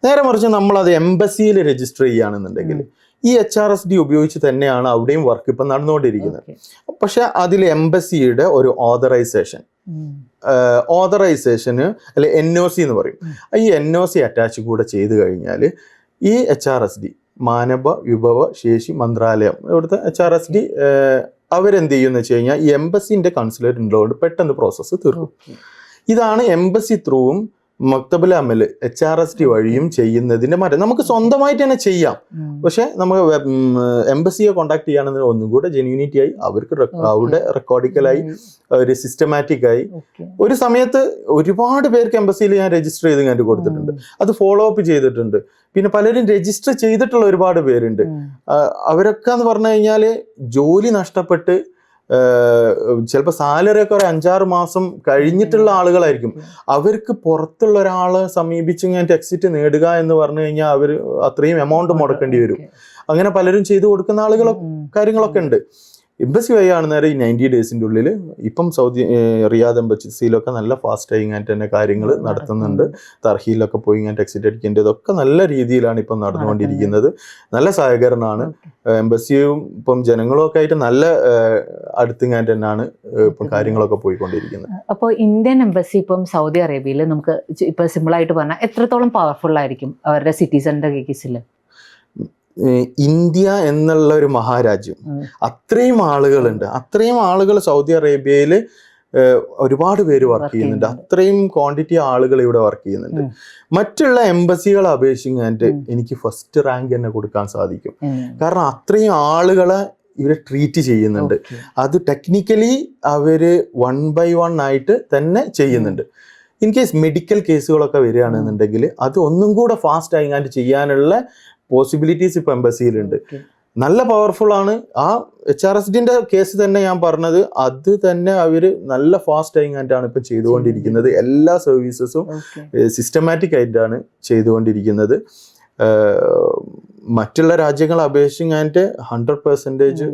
B: നേരെ മറിച്ച് നമ്മളത് എംബസിയിൽ രജിസ്റ്റർ ചെയ്യുകയാണെന്നുണ്ടെങ്കിൽ ഈ HRSD ഉപയോഗിച്ച് തന്നെയാണ് അവിടെയും വർക്ക് ഇപ്പം നടന്നുകൊണ്ടിരിക്കുന്നത്. പക്ഷെ അതിൽ എംബസിയുടെ ഒരു ഓതറൈസേഷന് അല്ലെ NOC എന്ന് പറയും. ഈ NOC അറ്റാച്ച് കൂടെ ചെയ്ത് കഴിഞ്ഞാൽ ഈ HRSD മാനവ വിഭവ ശേഷി മന്ത്രാലയം, ഇവിടുത്തെ HRSD അവരെന്ത് ചെയ്യുമെന്ന് വെച്ച് കഴിഞ്ഞാൽ ഈ എംബസിന്റെ കൺസുലേറ്റ് ഉള്ളതുകൊണ്ട് പെട്ടെന്ന് പ്രോസസ്സ് തീർക്കും. ഇതാണ് എംബസി ത്രൂവും മക്തബുൽ അമൽ HRSD വഴിയും ചെയ്യുന്നതിന്റെ മാറ്റം. നമുക്ക് സ്വന്തമായിട്ട് തന്നെ ചെയ്യാം, പക്ഷെ നമുക്ക് എംബസിയെ കോണ്ടാക്ട് ചെയ്യുകയാണെന്ന് ഒന്നും കൂടെ ജെന്യൂനിറ്റി ആയി, അവർക്ക് അവിടെ റെക്കോർഡിക്കലായി, ഒരു സിസ്റ്റമാറ്റിക് ആയി. ഒരു സമയത്ത് ഒരുപാട് പേർക്ക് എംബസിയിൽ ഞാൻ രജിസ്റ്റർ ചെയ്ത് ഞാൻ കൊടുത്തിട്ടുണ്ട്, അത് ഫോളോ അപ്പ് ചെയ്തിട്ടുണ്ട്. പിന്നെ പലരും രജിസ്റ്റർ ചെയ്തിട്ടുള്ള ഒരുപാട് പേരുണ്ട്. അവരൊക്കെ എന്ന് പറഞ്ഞു കഴിഞ്ഞാൽ ജോലി നഷ്ടപ്പെട്ട് ചിലപ്പോൾ സാലറി ഒക്കെ ഒരു 5-6 മാസം കഴിഞ്ഞിട്ടുള്ള ആളുകളായിരിക്കും. അവർക്ക് പുറത്തുള്ള ഒരാളെ സമീപിച്ച് ഇങ്ങനെ എക്സിറ്റ് നേടുക എന്ന് പറഞ്ഞു കഴിഞ്ഞാൽ അവർ അത്രയും എമൗണ്ട് മുടക്കേണ്ടി വരും. അങ്ങനെ പലരും ചെയ്തു കൊടുക്കുന്ന കാര്യങ്ങളൊക്കെ ഉണ്ട്. എംബസി വഴി ആണെന്നേരം ഈ 90 ഡേയ്സിൻ്റെ ഉള്ളിൽ ഇപ്പം റിയാദ് എംബസിയിലൊക്കെ നല്ല ഫാസ്റ്റ് ആയിട്ട് തന്നെ കാര്യങ്ങൾ നടത്തുന്നുണ്ട്. തർഹീലൊക്കെ പോയി ഇങ്ങനെ എക്സിറ്റ് അടിക്കേണ്ടതൊക്കെ നല്ല രീതിയിലാണ് ഇപ്പം നടന്നുകൊണ്ടിരിക്കുന്നത്. നല്ല സഹകരണമാണ്. എംബസിയും ഇപ്പം ജനങ്ങളും ഒക്കെ ആയിട്ട് നല്ല അടുത്തിങ്ങാൻ തന്നെയാണ് ഇപ്പം കാര്യങ്ങളൊക്കെ പോയിക്കൊണ്ടിരിക്കുന്നത്.
A: അപ്പോൾ ഇന്ത്യൻ എംബസി ഇപ്പം സൗദി അറേബ്യയിൽ നമുക്ക് ഇപ്പം സിമ്പിളായിട്ട് പറഞ്ഞാൽ എത്രത്തോളം പവർഫുൾ ആയിരിക്കും അവരുടെ സിറ്റിസന്റെ കേസിൽ?
B: ഇന്ത്യ എന്നുള്ള ഒരു മഹാരാജ്യം, അത്രയും ആളുകളുണ്ട്. അത്രയും ആളുകൾ സൗദി അറേബ്യയിൽ ഒരുപാട് പേര് വർക്ക് ചെയ്യുന്നുണ്ട്. അത്രയും ക്വാണ്ടിറ്റി ആളുകൾ ഇവിടെ വർക്ക് ചെയ്യുന്നുണ്ട്. മറ്റുള്ള എംബസികളെ അപേക്ഷിച്ചിട്ട് എനിക്ക് ഫസ്റ്റ് റാങ്ക് തന്നെ കൊടുക്കാൻ സാധിക്കും. കാരണം അത്രയും ആളുകളെ ഇവരെ ട്രീറ്റ് ചെയ്യുന്നുണ്ട്. അത് ടെക്നിക്കലി അവര് 1 by 1 ആയിട്ട് തന്നെ ചെയ്യുന്നുണ്ട്. ഇൻ കേസ് മെഡിക്കൽ കേസുകളൊക്കെ വരികയാണെന്നുണ്ടെങ്കിൽ അത് ഒന്നും കൂടെ ഫാസ്റ്റ് ആയിങ്ങാണ്ട് ചെയ്യാനുള്ള പോസിബിലിറ്റീസ് ഇപ്പൊ എംബസിയിലുണ്ട്. നല്ല പവർഫുൾ ആണ്. ആ HRSDന്റെ കേസ് തന്നെ ഞാൻ പറഞ്ഞത്, അത് തന്നെ അവര് നല്ല ഫാസ്റ്റ് ആയിങ്ങാണ്ടാണ് ഇപ്പൊ ചെയ്തുകൊണ്ടിരിക്കുന്നത്. എല്ലാ സർവീസസും സിസ്റ്റമാറ്റിക് ആയിട്ടാണ് ചെയ്തുകൊണ്ടിരിക്കുന്നത്. മറ്റുള്ള രാജ്യങ്ങളെ അപേക്ഷിച്ച് 100%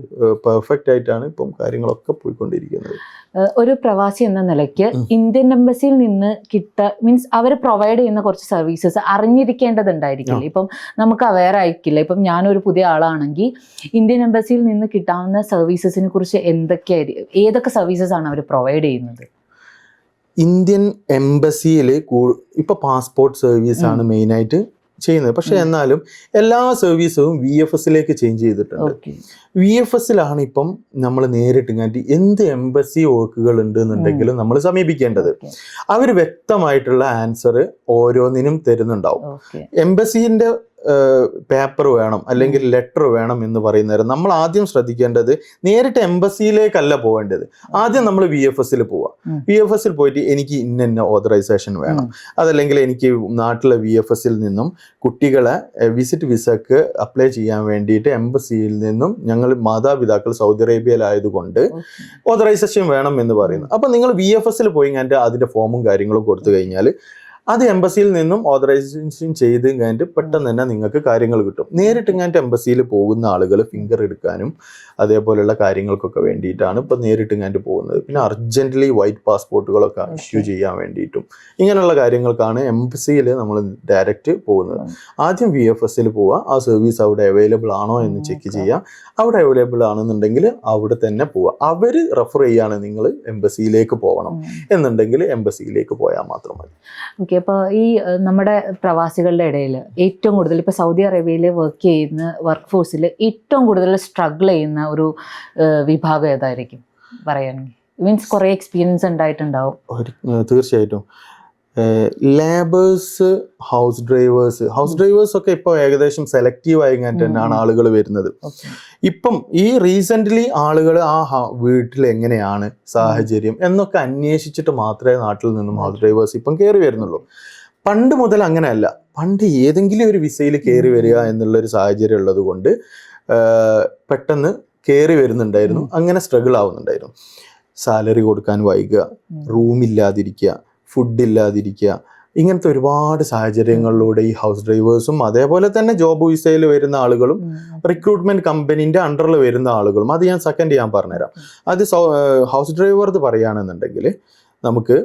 B: പെർഫെക്റ്റ് ആയിട്ടാണ് ഇപ്പം കാര്യങ്ങളൊക്കെ പോയിക്കൊണ്ടിരിക്കുന്നത്.
A: ഒരു പ്രവാസി എന്ന നിലയ്ക്ക് ഇന്ത്യൻ എംബസിയിൽ നിന്ന് മീൻസ് അവർ പ്രൊവൈഡ് ചെയ്യുന്ന കുറച്ച് സർവീസസ് അറിഞ്ഞിരിക്കേണ്ടതുണ്ടായിരിക്കില്ല. ഇപ്പം നമുക്ക് അവെയർ ആയിരിക്കില്ല. ഇപ്പം ഞാനൊരു പുതിയ ആളാണെങ്കിൽ ഇന്ത്യൻ എംബസിയിൽ നിന്ന് കിട്ടാവുന്ന സർവീസസിനെ കുറിച്ച് ഏതൊക്കെ സർവീസസ് ആണ് അവർ പ്രൊവൈഡ് ചെയ്യുന്നത്?
B: ഇന്ത്യൻ എംബസിയിൽ ഇപ്പൊ പാസ്പോർട്ട് സർവീസ് ആണ് മെയിനായിട്ട് ചെയ്യുന്നത്. പക്ഷെ എന്നാലും എല്ലാ സർവീസും VFSലേക്ക് ചേഞ്ച് ചെയ്തിട്ടുണ്ട്. VFSലാണ് ഇപ്പം നമ്മൾ നേരിട്ട് എന്ത് എംബസി വർക്കുകൾ ഉണ്ട് എന്നുണ്ടെങ്കിലും നമ്മൾ സമീപിക്കേണ്ടത്. അവർ വ്യക്തമായിട്ടുള്ള ആൻസർ ഓരോന്നിനും തരുന്നുണ്ടാവും. എംബസിന്റെ പേപ്പർ വേണം അല്ലെങ്കിൽ ലെറ്റർ വേണം എന്ന് പറയുന്നേരം നമ്മൾ ആദ്യം ശ്രദ്ധിക്കേണ്ടത് നേരിട്ട് എംബസിയിലേക്കല്ല പോകേണ്ടത്. ആദ്യം നമ്മൾ VFSൽ പോവാം. VFSൽ പോയിട്ട് എനിക്ക് ഇന്ന ഓതറൈസേഷൻ വേണം, അതല്ലെങ്കിൽ എനിക്ക് നാട്ടിലെ VFSൽ നിന്നും കുട്ടികളെ വിസിറ്റ് വിസക്ക് അപ്ലൈ ചെയ്യാൻ വേണ്ടിയിട്ട് എംബസിയിൽ നിന്നും ഞങ്ങൾ മാതാപിതാക്കൾ സൗദി അറേബ്യയിലായതുകൊണ്ട് ഓതറൈസേഷൻ വേണം എന്ന് പറയുന്നു. അപ്പൊ നിങ്ങൾ VFSൽ പോയി അതിന്റെ ഫോമും കാര്യങ്ങളും കൊടുത്തു കഴിഞ്ഞാൽ അത് എംബസിയിൽ നിന്നും ഓതറൈസേഷൻ ചെയ്ത് കഴിഞ്ഞിട്ട് പെട്ടെന്ന് തന്നെ നിങ്ങൾക്ക് കാര്യങ്ങൾ കിട്ടും. നേരിട്ട് എംബസിയിൽ പോകുന്ന ആളുകൾ ഫിംഗർ എടുക്കാനും അതേപോലെയുള്ള കാര്യങ്ങൾക്കൊക്കെ വേണ്ടിയിട്ടാണ് ഇപ്പം നേരിട്ട് പോകുന്നത്. പിന്നെ അർജന്റ്ലി വൈറ്റ് പാസ്പോർട്ടുകളൊക്കെ ഇഷ്യൂ ചെയ്യാൻ വേണ്ടിയിട്ടും ഇങ്ങനെയുള്ള കാര്യങ്ങൾക്കാണ് എംബസിയിൽ നമ്മൾ ഡയറക്റ്റ് പോകുന്നത്. ആദ്യം VFSൽ പോവുക, ആ സർവീസ് അവിടെ അവൈലബിൾ ആണോ എന്ന് ചെക്ക് ചെയ്യുക. അവിടെ അവൈലബിൾ ആണെന്നുണ്ടെങ്കിൽ അവിടെ തന്നെ പോവുക. അവർ റെഫർ ചെയ്യാണ് നിങ്ങൾ എംബസിയിലേക്ക് പോകണം എന്നുണ്ടെങ്കിൽ എംബസിയിലേക്ക് പോയാൽ മാത്രം മതി.
A: ഓക്കെ, അപ്പോൾ ഈ നമ്മുടെ പ്രവാസികളുടെ ഇടയിൽ ഏറ്റവും കൂടുതൽ ഇപ്പോൾ സൗദി അറേബ്യയിൽ വർക്ക് ചെയ്യുന്ന വർക്ക് ഫോഴ്സിൽ ഏറ്റവും കൂടുതൽ സ്ട്രഗിൾ ചെയ്യുന്ന ഒരു വിഭാഗം ഏതായിരിക്കും പറയുകയാണെങ്കിൽ? മീൻസ് കുറേ എക്സ്പീരിയൻസ് ഉണ്ടായിട്ടുണ്ടാവും.
B: തീർച്ചയായിട്ടും ലേബേഴ്സ്, ഹൗസ് ഡ്രൈവേഴ്സ് ഒക്കെ ഇപ്പോൾ ഏകദേശം സെലക്റ്റീവ് ആയി തന്നെയാണ് ആളുകൾ വരുന്നത്. ഇപ്പം ഈ റീസെൻ്റ്ലി ആളുകൾ വീട്ടിൽ എങ്ങനെയാണ് സാഹചര്യം എന്നൊക്കെ അന്വേഷിച്ചിട്ട് മാത്രമേ നാട്ടിൽ നിന്നും ഹൗസ് ഡ്രൈവേഴ്സ് ഇപ്പം കയറി വരുന്നുള്ളൂ. പണ്ട് മുതൽ അങ്ങനെയല്ല. പണ്ട് ഏതെങ്കിലും ഒരു വിസയിൽ കയറി വരിക എന്നുള്ളൊരു സാഹചര്യം ഉള്ളത് കൊണ്ട് പെട്ടെന്ന് കയറി വരുന്നുണ്ടായിരുന്നു. അങ്ങനെ സ്ട്രഗിൾ ആവുന്നുണ്ടായിരുന്നു. സാലറി കൊടുക്കാൻ വൈകുക, റൂമില്ലാതിരിക്കുക, ഫുഡ് ഇല്ലാതിരിക്കുക, ഇങ്ങനത്തെ ഒരുപാട് സാഹചര്യങ്ങളിലൂടെ ഈ ഹൗസ് ഡ്രൈവേഴ്സും അതേപോലെ തന്നെ ജോബ് വിസയിൽ വരുന്ന ആളുകളും റിക്രൂട്ട്മെന്റ് കമ്പനീൻ്റെ അണ്ടറിൽ വരുന്ന ആളുകളും, അത് ഞാൻ സെക്കൻഡ് ഞാൻ പറഞ്ഞുതരാം. അത് ഹൗസ് ഡ്രൈവർ എന്ന് പറയുകയാണെന്നുണ്ടെങ്കിൽ നമുക്ക്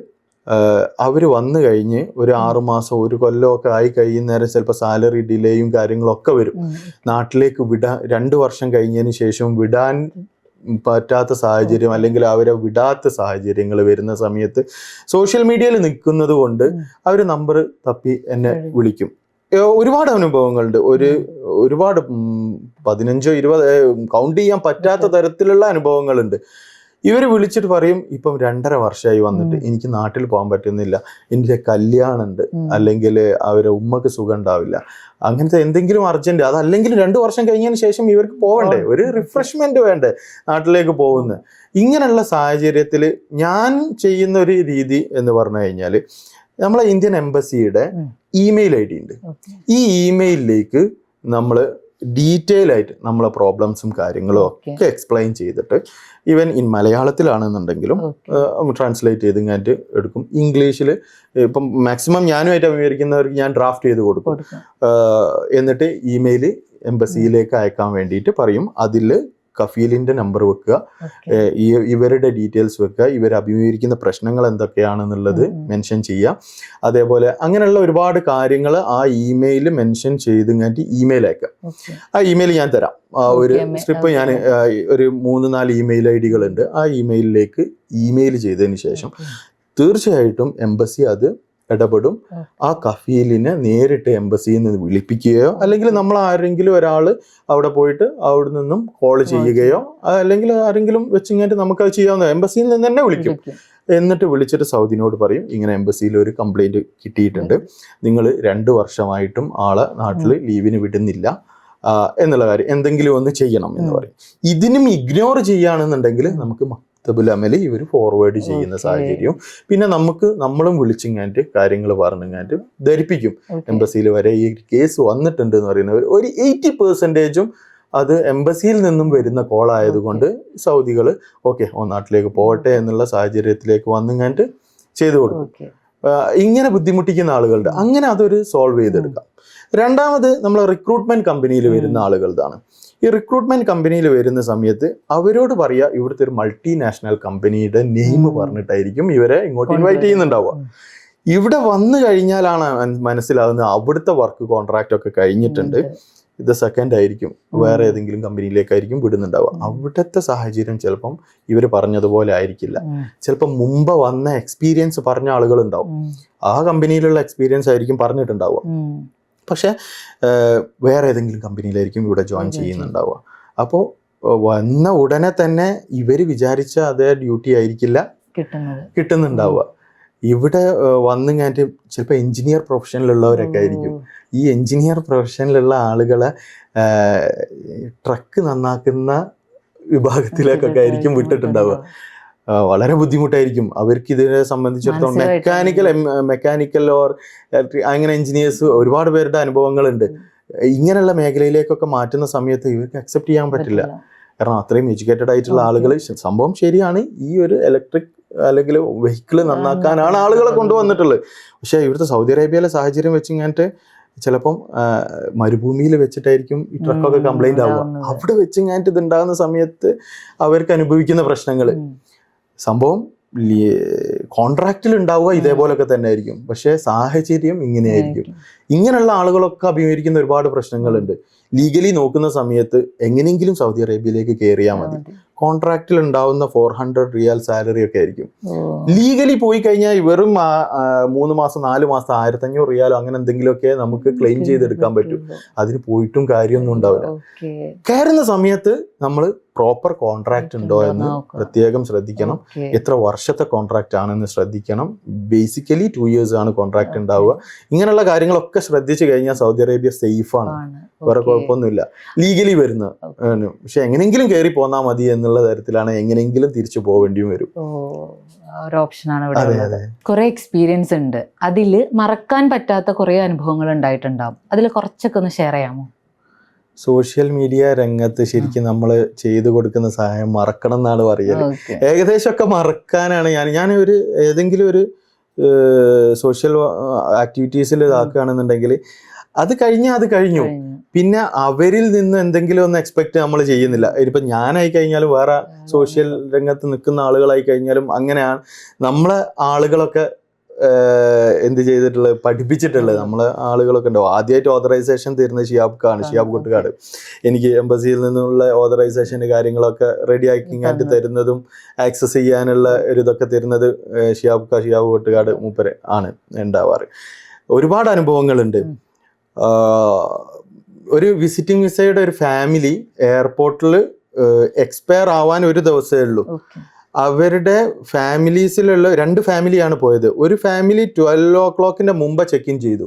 B: അവർ വന്നു കഴിഞ്ഞ് ഒരു 6 മാസം 1 കൊല്ലമൊക്കെ ആയി കഴിയുന്നേരം ചിലപ്പോൾ സാലറി ഡിലേയും കാര്യങ്ങളൊക്കെ വരും. നാട്ടിലേക്ക് 2 വർഷം കഴിഞ്ഞതിന് ശേഷം വിടാൻ പറ്റാത്ത സാഹചര്യം അല്ലെങ്കിൽ അവരെ വിടാത്ത സാഹചര്യങ്ങൾ വരുന്ന സമയത്ത് സോഷ്യൽ മീഡിയയിൽ നിൽക്കുന്നത് കൊണ്ട് അവർ നമ്പർ തപ്പി എന്നെ വിളിക്കും. ഒരുപാട് അനുഭവങ്ങളുണ്ട്. ഒരുപാട് 15-20 കൗണ്ട് ചെയ്യാൻ പറ്റാത്ത തരത്തിലുള്ള അനുഭവങ്ങളുണ്ട്. ഇവർ വിളിച്ചിട്ട് പറയും, ഇപ്പം 2.5 വർഷമായി വന്നിട്ട് എനിക്ക് നാട്ടിൽ പോകാൻ പറ്റുന്നില്ല, എൻ്റെ കല്യാണമുണ്ട്, അല്ലെങ്കിൽ അവരെ ഉമ്മക്ക് സുഖം ഉണ്ടാവില്ല, അങ്ങനത്തെ എന്തെങ്കിലും അർജന്റ്, അതല്ലെങ്കിൽ 2 വർഷം കഴിഞ്ഞതിന് ശേഷം ഇവർക്ക് പോവണ്ടേ, ഒരു റിഫ്രഷ്മെന്റ് വേണ്ടേ നാട്ടിലേക്ക് പോകുന്നത്. ഇങ്ങനെയുള്ള സാഹചര്യത്തിൽ ഞാൻ ചെയ്യുന്ന ഒരു രീതി എന്ന് പറഞ്ഞു കഴിഞ്ഞാൽ, നമ്മളെ ഇന്ത്യൻ എംബസിയുടെ ഇമെയിൽ ID ഉണ്ട്. ഈ ഇമെയിലിലേക്ക് നമ്മൾ ഡീറ്റെയിൽ ആയിട്ട് നമ്മളെ പ്രോബ്ലംസും കാര്യങ്ങളും ഒക്കെ എക്സ്പ്ലെയിൻ ചെയ്തിട്ട്, ഈവൻ മലയാളത്തിലാണെന്നുണ്ടെങ്കിലും ട്രാൻസ്ലേറ്റ് ചെയ്ത് ഇങ്ങായിട്ട് എടുക്കും. ഇംഗ്ലീഷിൽ ഇപ്പം മാക്സിമം ഞാനുമായിട്ട് അഭിമുഖീകരിക്കുന്നവർക്ക് ഞാൻ ഡ്രാഫ്റ്റ് ചെയ്ത് കൊടുക്കും. എന്നിട്ട് ഇമെയിൽ എംബസിയിലേക്ക് അയക്കാൻ വേണ്ടിയിട്ട് പറയും. അതിൽ കഫീലിൻ്റെ നമ്പർ വെക്കുക, ഇവരുടെ ഡീറ്റെയിൽസ് വെക്കുക, ഇവർ അഭിമുഖീകരിക്കുന്ന പ്രശ്നങ്ങൾ എന്തൊക്കെയാണെന്നുള്ളത് മെൻഷൻ ചെയ്യുക. അതേപോലെ അങ്ങനെയുള്ള ഒരുപാട് കാര്യങ്ങൾ ആ ഇമെയിൽ മെൻഷൻ ചെയ്ത് കഴിഞ്ഞിട്ട് ഇമെയിൽ അയക്കുക. ആ ഇമെയിൽ ഞാൻ തരാം, ഒരു സ്ട്രിപ്പ് ഞാൻ ഒരു 3-4 ഇമെയിൽ ID കളുണ്ട്. ആ ഇമെയിലിലേക്ക് ഇമെയിൽ ചെയ്തതിന് ശേഷം തീർച്ചയായിട്ടും എംബസി അത് ഇടപെടും. ആ കഫീലിനെ നേരിട്ട് എംബസിയിൽ നിന്ന് വിളിപ്പിക്കുകയോ അല്ലെങ്കിൽ നമ്മൾ ആരെങ്കിലും ഒരാൾ അവിടെ പോയിട്ട് അവിടെ നിന്നും കോൾ ചെയ്യുകയോ അല്ലെങ്കിൽ ആരെങ്കിലും വെച്ചിങ്ങായിട്ട് നമുക്കത് ചെയ്യാവുന്ന, എംബസിയിൽ നിന്ന് തന്നെ വിളിക്കും. എന്നിട്ട് വിളിച്ചിട്ട് സൗദിനോട് പറയും ഇങ്ങനെ എംബസിയിൽ ഒരു കംപ്ലൈൻറ്റ് കിട്ടിയിട്ടുണ്ട്, നിങ്ങൾ 2 വർഷമായിട്ടും ആളെ നാട്ടിൽ ലീവിന് വിടുന്നില്ല എന്നുള്ള കാര്യം, എന്തെങ്കിലും ഒന്ന് ചെയ്യണം എന്ന് പറയും. ഇതിനും ഇഗ്നോർ ചെയ്യുകയാണെന്നുണ്ടെങ്കിൽ നമുക്ക് മക്തബുൽ ഇവർ ഫോർവേഡ് ചെയ്യുന്ന സാഹചര്യവും, പിന്നെ നമ്മളും വിളിച്ചിങ്ങായിട്ട് കാര്യങ്ങൾ പറഞ്ഞിങ്ങായിട്ട് ധരിപ്പിക്കും. എംബസിയിൽ വരെ ഈ കേസ് വന്നിട്ടുണ്ട് എന്ന് പറയുന്നവർ ഒരു 80% അത് എംബസിയിൽ നിന്നും വരുന്ന കോൾ ആയതുകൊണ്ട് സൗദികൾ ഓക്കെ നാട്ടിലേക്ക് പോകട്ടെ എന്നുള്ള സാഹചര്യത്തിലേക്ക് വന്നിങ്ങായിട്ട് ചെയ്തു കൊടുക്കും. ഇങ്ങനെ ബുദ്ധിമുട്ടിക്കുന്ന ആളുകളുടെ അങ്ങനെ അതൊരു സോൾവ് ചെയ്തെടുക്കാം. രണ്ടാമത് നമ്മൾ റിക്രൂട്ട്മെന്റ് കമ്പനിയിൽ വരുന്ന ആളുകളുടെയാണ്. ഈ റിക്രൂട്ട്മെന്റ് കമ്പനിയിൽ വരുന്ന സമയത്ത് അവരോട് പറയുക ഇവിടുത്തെ ഒരു മൾട്ടിനാഷണൽ കമ്പനിയുടെ നെയിം പറഞ്ഞിട്ടായിരിക്കും ഇവരെ ഇങ്ങോട്ട് ഇൻവൈറ്റ് ചെയ്യുന്നുണ്ടാവുക. ഇവിടെ വന്നു കഴിഞ്ഞാലാണ് മനസ്സിലാകുന്നത് അവിടുത്തെ വർക്ക് കോൺട്രാക്റ്റ് ഒക്കെ കഴിഞ്ഞിട്ടുണ്ട്, ഇത് സെക്കൻഡ് ആയിരിക്കും, വേറെ ഏതെങ്കിലും കമ്പനിയിലേക്കായിരിക്കും വിടുന്നുണ്ടാവുക. അവിടുത്തെ സാഹചര്യം ചിലപ്പം ഇവർ പറഞ്ഞതുപോലെ ആയിരിക്കില്ല. ചിലപ്പോൾ മുമ്പ് വന്ന എക്സ്പീരിയൻസ് പറഞ്ഞ ആളുകളുണ്ടാവും, ആ കമ്പനിയിലുള്ള എക്സ്പീരിയൻസ് ആയിരിക്കും പറഞ്ഞിട്ടുണ്ടാവുക. പക്ഷെ വേറെ ഏതെങ്കിലും കമ്പനിയിലായിരിക്കും ഇവിടെ ജോയിൻ ചെയ്യുന്നുണ്ടാവുക. അപ്പോൾ വന്ന ഉടനെ തന്നെ ഇവർ വിചാരിച്ച അതേ ഡ്യൂട്ടി ആയിരിക്കില്ല കിട്ടുന്നുണ്ടാവുക. ഇവിടെ വന്നു കഴിഞ്ഞിട്ട് ചിലപ്പോൾ എഞ്ചിനീയർ പ്രൊഫഷനിലുള്ളവരൊക്കെ ആയിരിക്കും. ഈ എഞ്ചിനീയർ പ്രൊഫഷനിലുള്ള ആളുകളെ ട്രക്ക് നന്നാക്കുന്ന വിഭാഗത്തിലേക്കൊക്കെ ആയിരിക്കും വിട്ടിട്ടുണ്ടാവുക. വളരെ ബുദ്ധിമുട്ടായിരിക്കും അവർക്ക് ഇതിനെ സംബന്ധിച്ചിടത്തോളം. മെക്കാനിക്കൽ ഓർ ഇലക്ട്രിക് അങ്ങനെ എഞ്ചിനീയേഴ്സ് ഒരുപാട് പേരുടെ അനുഭവങ്ങളുണ്ട്. ഇങ്ങനെയുള്ള മേഖലയിലേക്കൊക്കെ മാറ്റുന്ന സമയത്ത് ഇവർക്ക് അക്സെപ്റ്റ് ചെയ്യാൻ പറ്റില്ല. കാരണം അത്രയും എഡ്യൂക്കേറ്റഡ് ആയിട്ടുള്ള ആളുകൾ, സംഭവം ശരിയാണ്, ഈ ഒരു ഇലക്ട്രിക് അല്ലെങ്കിൽ വെഹിക്കിൾ നന്നാക്കാനാണ് ആളുകളെ കൊണ്ടുവന്നിട്ടുള്ളത്. പക്ഷേ ഇവിടുത്തെ സൗദി അറേബ്യയിലെ സാഹചര്യം വെച്ച് കഴിഞ്ഞിട്ട് ചിലപ്പം മരുഭൂമിയിൽ വെച്ചിട്ടായിരിക്കും ഈ ട്രക്കൊക്കെ കംപ്ലൈന്റ് ആവുക. അവിടെ വെച്ച് കഴിഞ്ഞിട്ട് ഇതുണ്ടാകുന്ന സമയത്ത് അവർക്ക് അനുഭവിക്കുന്ന പ്രശ്നങ്ങൾ, സംഭവം കോൺട്രാക്റ്റിൽ ഉണ്ടാവുക ഇതേപോലൊക്കെ തന്നെ ആയിരിക്കും, പക്ഷേ സാഹചര്യം ഇങ്ങനെയായിരിക്കും. ഇങ്ങനെയുള്ള ആളുകളൊക്കെ അഭിമുഖീകരിക്കുന്ന ഒരുപാട് പ്രശ്നങ്ങളുണ്ട്. ലീഗലി നോക്കുന്ന സമയത്ത് എങ്ങനെയെങ്കിലും സൗദി അറേബ്യയിലേക്ക് കയറിയാൽ മതി. കോൺട്രാക്റ്റിൽ ഉണ്ടാവുന്ന 400 റിയാൽ സാലറി ഒക്കെ ആയിരിക്കും. ലീഗലി പോയി കഴിഞ്ഞാൽ വെറും 3 മാസം 4 മാസം 1500 റിയാലോ അങ്ങനെ എന്തെങ്കിലുമൊക്കെ നമുക്ക് ക്ലെയിം ചെയ്തെടുക്കാൻ പറ്റും. അതിന് പോയിട്ടും കാര്യമൊന്നും ഉണ്ടാവില്ല. കയറുന്ന സമയത്ത് നമ്മൾ പ്രോപ്പർ കോൺട്രാക്ട് ഉണ്ടോ എന്ന് പ്രത്യേകം ശ്രദ്ധിക്കണം. എത്ര വർഷത്തെ കോൺട്രാക്ട് ആണെന്ന് ശ്രദ്ധിക്കണം. ബേസിക്കലി 2 years ആണ് കോൺട്രാക്ട് ഉണ്ടാവുക. ഇങ്ങനെയുള്ള കാര്യങ്ങളൊക്കെ ശ്രദ്ധിച്ചു കഴിഞ്ഞാൽ സൗദി അറേബ്യ സേഫാണ്, വേറെ കുഴപ്പമൊന്നുമില്ല. ലീഗലി വരുന്ന പക്ഷെ എങ്ങനെയെങ്കിലും കയറി പോന്നാൽ മതി എന്നുള്ള തരത്തിലാണ്, എങ്ങനെയെങ്കിലും തിരിച്ചു പോവേണ്ടിയും വരും.
A: ഒരു ഓപ്ഷനാണ് ഇവിടെ. കുറെ എക്സ്പീരിയൻസ് ഉണ്ട്, അതില് മറക്കാൻ പറ്റാത്ത കുറെ അനുഭവങ്ങൾ ഉണ്ടായിട്ടുണ്ടാവും. അതിൽ കുറച്ചൊക്കെ ഒന്ന് ഷെയർ ചെയ്യാമോ?
B: സോഷ്യൽ മീഡിയ രംഗത്ത് ശരിക്കും നമ്മൾ ചെയ്തു കൊടുക്കുന്ന സഹായം മറക്കണം എന്നാണ് പറയുന്നത്. ഏകദേശം ഒക്കെ മറക്കാനാണ് ഞാൻ ഒരു ഏതെങ്കിലും ഒരു സോഷ്യൽ ആക്ടിവിറ്റീസിൽ ഇതാക്കുകയാണെന്നുണ്ടെങ്കിൽ അത് കഴിഞ്ഞു. പിന്നെ അവരിൽ നിന്ന് എന്തെങ്കിലും ഒന്ന് എക്സ്പെക്ട് നമ്മൾ ചെയ്യുന്നില്ല. ഇപ്പം ഞാനായി കഴിഞ്ഞാലും വേറെ സോഷ്യൽ രംഗത്ത് നിൽക്കുന്ന ആളുകളായി കഴിഞ്ഞാലും അങ്ങനെയാണ് നമ്മളെ ആളുകളൊക്കെ എന്ത് ചെയ്തിട്ടുള്ളത്, പഠിപ്പിച്ചിട്ടുള്ളത്. നമ്മളെ ആളുകളൊക്കെ ഉണ്ടാവും. ആദ്യമായിട്ട് ഓതറൈസേഷൻ തരുന്നത് ഷിയാബ് കൊട്ടുകാട്. എനിക്ക് എംബസിയിൽ നിന്നുള്ള ഓതറൈസേഷൻ്റെ കാര്യങ്ങളൊക്കെ റെഡി ആക്കിങ്ങാണ്ട് തരുന്നതും ആക്സസ് ചെയ്യാനുള്ള ഒരു ഇതൊക്കെ തരുന്നത് ഷിയാബ് കൊട്ടുകാട് മൂപ്പര് ആണ് ഉണ്ടാവാറ്. ഒരുപാട് അനുഭവങ്ങളുണ്ട്. ഒരു വിസിറ്റിംഗ് വിസയുടെ ഒരു ഫാമിലി എയർപോർട്ടിൽ എക്സ്പയർ ആവാൻ ഒരു ദിവസമേ ഉള്ളൂ. അവരുടെ ഫാമിലീസിലുള്ള 2 ഫാമിലിയാണ് പോയത്. ഒരു ഫാമിലി 12 o'clock മുമ്പ് ചെക്ക് ഇൻ ചെയ്തു.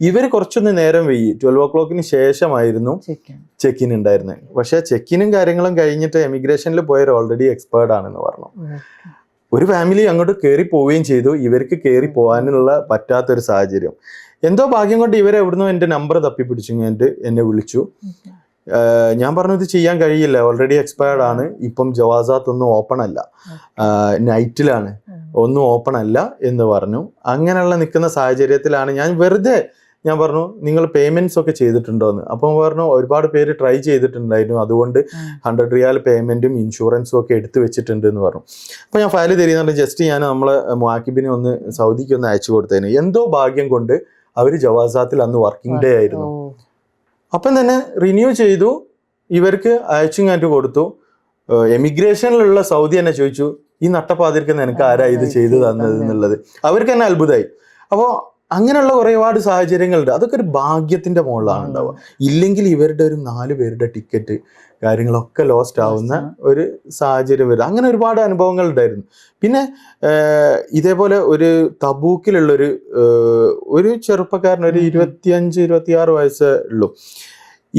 B: ഇവർ കുറച്ചൊന്ന് നേരം വൈകി. 12 o'clock ശേഷമായിരുന്നു ചെക്ക് ഇൻ ഉണ്ടായിരുന്നത്. പക്ഷെ ചെക്കിനും കാര്യങ്ങളും കഴിഞ്ഞിട്ട് എമിഗ്രേഷനിൽ പോയവർ ഓൾറെഡി എക്സ്പയർഡ് ആണെന്ന് പറഞ്ഞു. ഒരു ഫാമിലി അങ്ങോട്ട് കയറി പോവുകയും ചെയ്തു. ഇവർക്ക് കയറി പോകാനുള്ള പറ്റാത്തൊരു സാഹചര്യം. എന്തോ ഭാഗ്യം കൊണ്ട് ഇവരെ എവിടുന്നോ എൻ്റെ നമ്പർ തപ്പിപ്പിടിച്ചു കഴിഞ്ഞിട്ട് എന്നെ വിളിച്ചു. ഞാൻ പറഞ്ഞു ഇത് ചെയ്യാൻ കഴിയില്ല, ഓൾറെഡി എക്സ്പയർഡ് ആണ്, ഇപ്പം ജവാസാത്ത് ഒന്നും ഓപ്പൺ അല്ല, നൈറ്റിലാണ്, ഒന്നും ഓപ്പൺ അല്ല എന്ന് പറഞ്ഞു. അങ്ങനെയുള്ള നിൽക്കുന്ന സാഹചര്യത്തിലാണ് ഞാൻ വെറുതെ ഞാൻ പറഞ്ഞു നിങ്ങൾ പേയ്മെന്റ്സ് ഒക്കെ ചെയ്തിട്ടുണ്ടോ എന്ന്. അപ്പം പറഞ്ഞു ഒരുപാട് പേര് ട്രൈ ചെയ്തിട്ടുണ്ടായിരുന്നു, അതുകൊണ്ട് 100 റിയാൽ പേയ്മെന്റും ഇൻഷുറൻസും ഒക്കെ എടുത്തു വെച്ചിട്ടുണ്ട് എന്ന് പറഞ്ഞു. അപ്പോൾ ഞാൻ ഫയൽ തരുന്നുണ്ട്, ജസ്റ്റ് ഞാൻ നമ്മളെ മുആക്കിബിനെ ഒന്ന് സൗദിക്ക് ഒന്ന് അയച്ചു കൊടുത്തതിന് എന്തോ ഭാഗ്യം കൊണ്ട് അവർ ജവാസാത്തിൽ അന്ന് വർക്കിംഗ് ഡേ ആയിരുന്നു. അപ്പം തന്നെ റിന്യൂ ചെയ്തു, ഇവർക്ക് അയച്ചിങ്ങാറ്റ് കൊടുത്തു. എമിഗ്രേഷനിലുള്ള സൗദി തന്നെ ചോദിച്ചു, ഈ നട്ടപ്പാതിരിക്ക് നിനക്ക് ആരാ ഇത് ചെയ്തു തന്നത് എന്നുള്ളത്. അവർക്ക് തന്നെ അത്ഭുതമായി. അപ്പോൾ അങ്ങനെയുള്ള ഒരുപാട് സാഹചര്യങ്ങളുണ്ട്. അതൊക്കെ ഒരു ഭാഗ്യത്തിന്റെ മുകളിലാണ് ഉണ്ടാവുക. ഇല്ലെങ്കിൽ ഇവരുടെ ഒരു 4 പേരുടെ ടിക്കറ്റ് കാര്യങ്ങളൊക്കെ ലോസ്റ്റ് ആവുന്ന ഒരു സാഹചര്യം വരും. അങ്ങനെ ഒരുപാട് അനുഭവങ്ങൾ ഉണ്ടായിരുന്നു. പിന്നെ ഇതേപോലെ ഒരു തബൂക്കിലുള്ളൊരു ഒരു ചെറുപ്പക്കാരൻ, ഒരു 25-26 വയസ്സേ ഉള്ളൂ.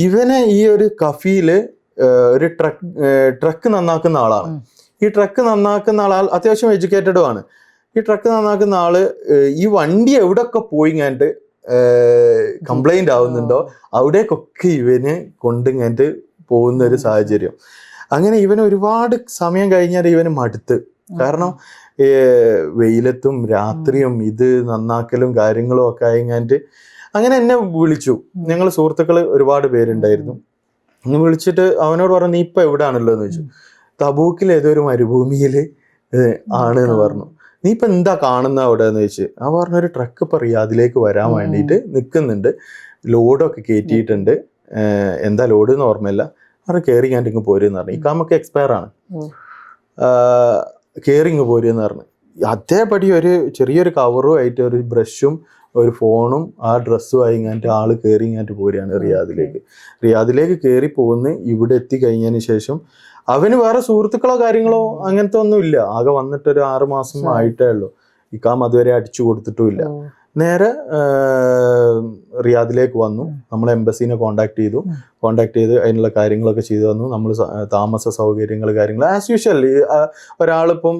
B: ഇവനെ ഈ ഒരു കഫീല് ഒരു ട്രക്ക് നന്നാക്കുന്ന ആളാണ്. ഈ ട്രക്ക് നന്നാക്കുന്ന ആൾ അത്യാവശ്യം എഡ്യൂക്കേറ്റഡും ആണ്. ഈ ട്രക്ക് നന്നാക്കുന്ന ആള് ഈ വണ്ടി എവിടെയൊക്കെ പോയി ഇങ്ങാണ്ട് കംപ്ലൈന്റ് ആവുന്നുണ്ടോ അവിടേക്കൊക്കെ ഇവന് കൊണ്ടിങ്ങാണ്ട് പോകുന്ന ഒരു സാഹചര്യം. അങ്ങനെ ഇവന് ഒരുപാട് സമയം കഴിഞ്ഞാൽ ഇവന് മടുത്ത്. കാരണം വെയിലത്തും രാത്രിയും ഇത് നന്നാക്കലും കാര്യങ്ങളും ഒക്കെ ആയിങ്ങാണ്ട് അങ്ങനെ എന്നെ വിളിച്ചു. ഞങ്ങൾ സുഹൃത്തുക്കൾ ഒരുപാട് പേരുണ്ടായിരുന്നു. ഒന്ന് വിളിച്ചിട്ട് അവനോട് പറഞ്ഞു, നീ ഇപ്പൊ എവിടാണല്ലോ എന്ന് ചോദിച്ചു. തബൂക്കിൽ ഏതൊരു മരുഭൂമിയിൽ ആണ് എന്ന് പറഞ്ഞു. നീ ഇപ്പൊ എന്താ കാണുന്ന അവിടെ എന്ന് ചോദിച്ചു. ആ പറഞ്ഞൊരു ട്രക്ക് ഇപ്പൊ റിയാദിലേക്ക് വരാൻ വേണ്ടിയിട്ട് നിൽക്കുന്നുണ്ട്, ലോഡൊക്കെ കയറ്റിയിട്ടുണ്ട്, എന്താ ലോഡ് എന്ന് ഓർമ്മയില്ല. അവർ കയറി ഞാൻ ഇങ്ങ് പോരെന്ന് പറഞ്ഞു. ഈ കാമൊക്കെ എക്സ്പയർ ആണ്, കയറി ഇങ്ങ് പോരെന്ന് പറഞ്ഞു. അതേപടി ഒരു ചെറിയൊരു കവറും ആയിട്ട് ഒരു ബ്രഷും ഒരു ഫോണും ആ ഡ്രസ്സും ആയി ഇങ്ങാട്ട് ആള് കയറി ഇങ്ങാട്ട് പോരുകയാണ് റിയാദിലേക്ക് കയറി പോകുന്ന. ഇവിടെ എത്തി കഴിഞ്ഞതിന് ശേഷം അവന് വേറെ സുഹൃത്തുക്കളോ കാര്യങ്ങളോ അങ്ങനത്തെ ഒന്നും ഇല്ല. ആകെ വന്നിട്ടൊരു 6 മാസം ആയിട്ടേ ഉള്ളൂ. ഇക്കാം അതുവരെ അടിച്ചു കൊടുത്തിട്ടുമില്ല. നേരെ റിയാദിലേക്ക് വന്നു. നമ്മൾ എംബസീനെ കോണ്ടാക്ട് ചെയ്തു അതിനുള്ള കാര്യങ്ങളൊക്കെ ചെയ്തു തന്നു. നമ്മൾ താമസ സൗകര്യങ്ങൾ കാര്യങ്ങൾ ആസ് യൂഷ്വൽ ഒരാളിപ്പം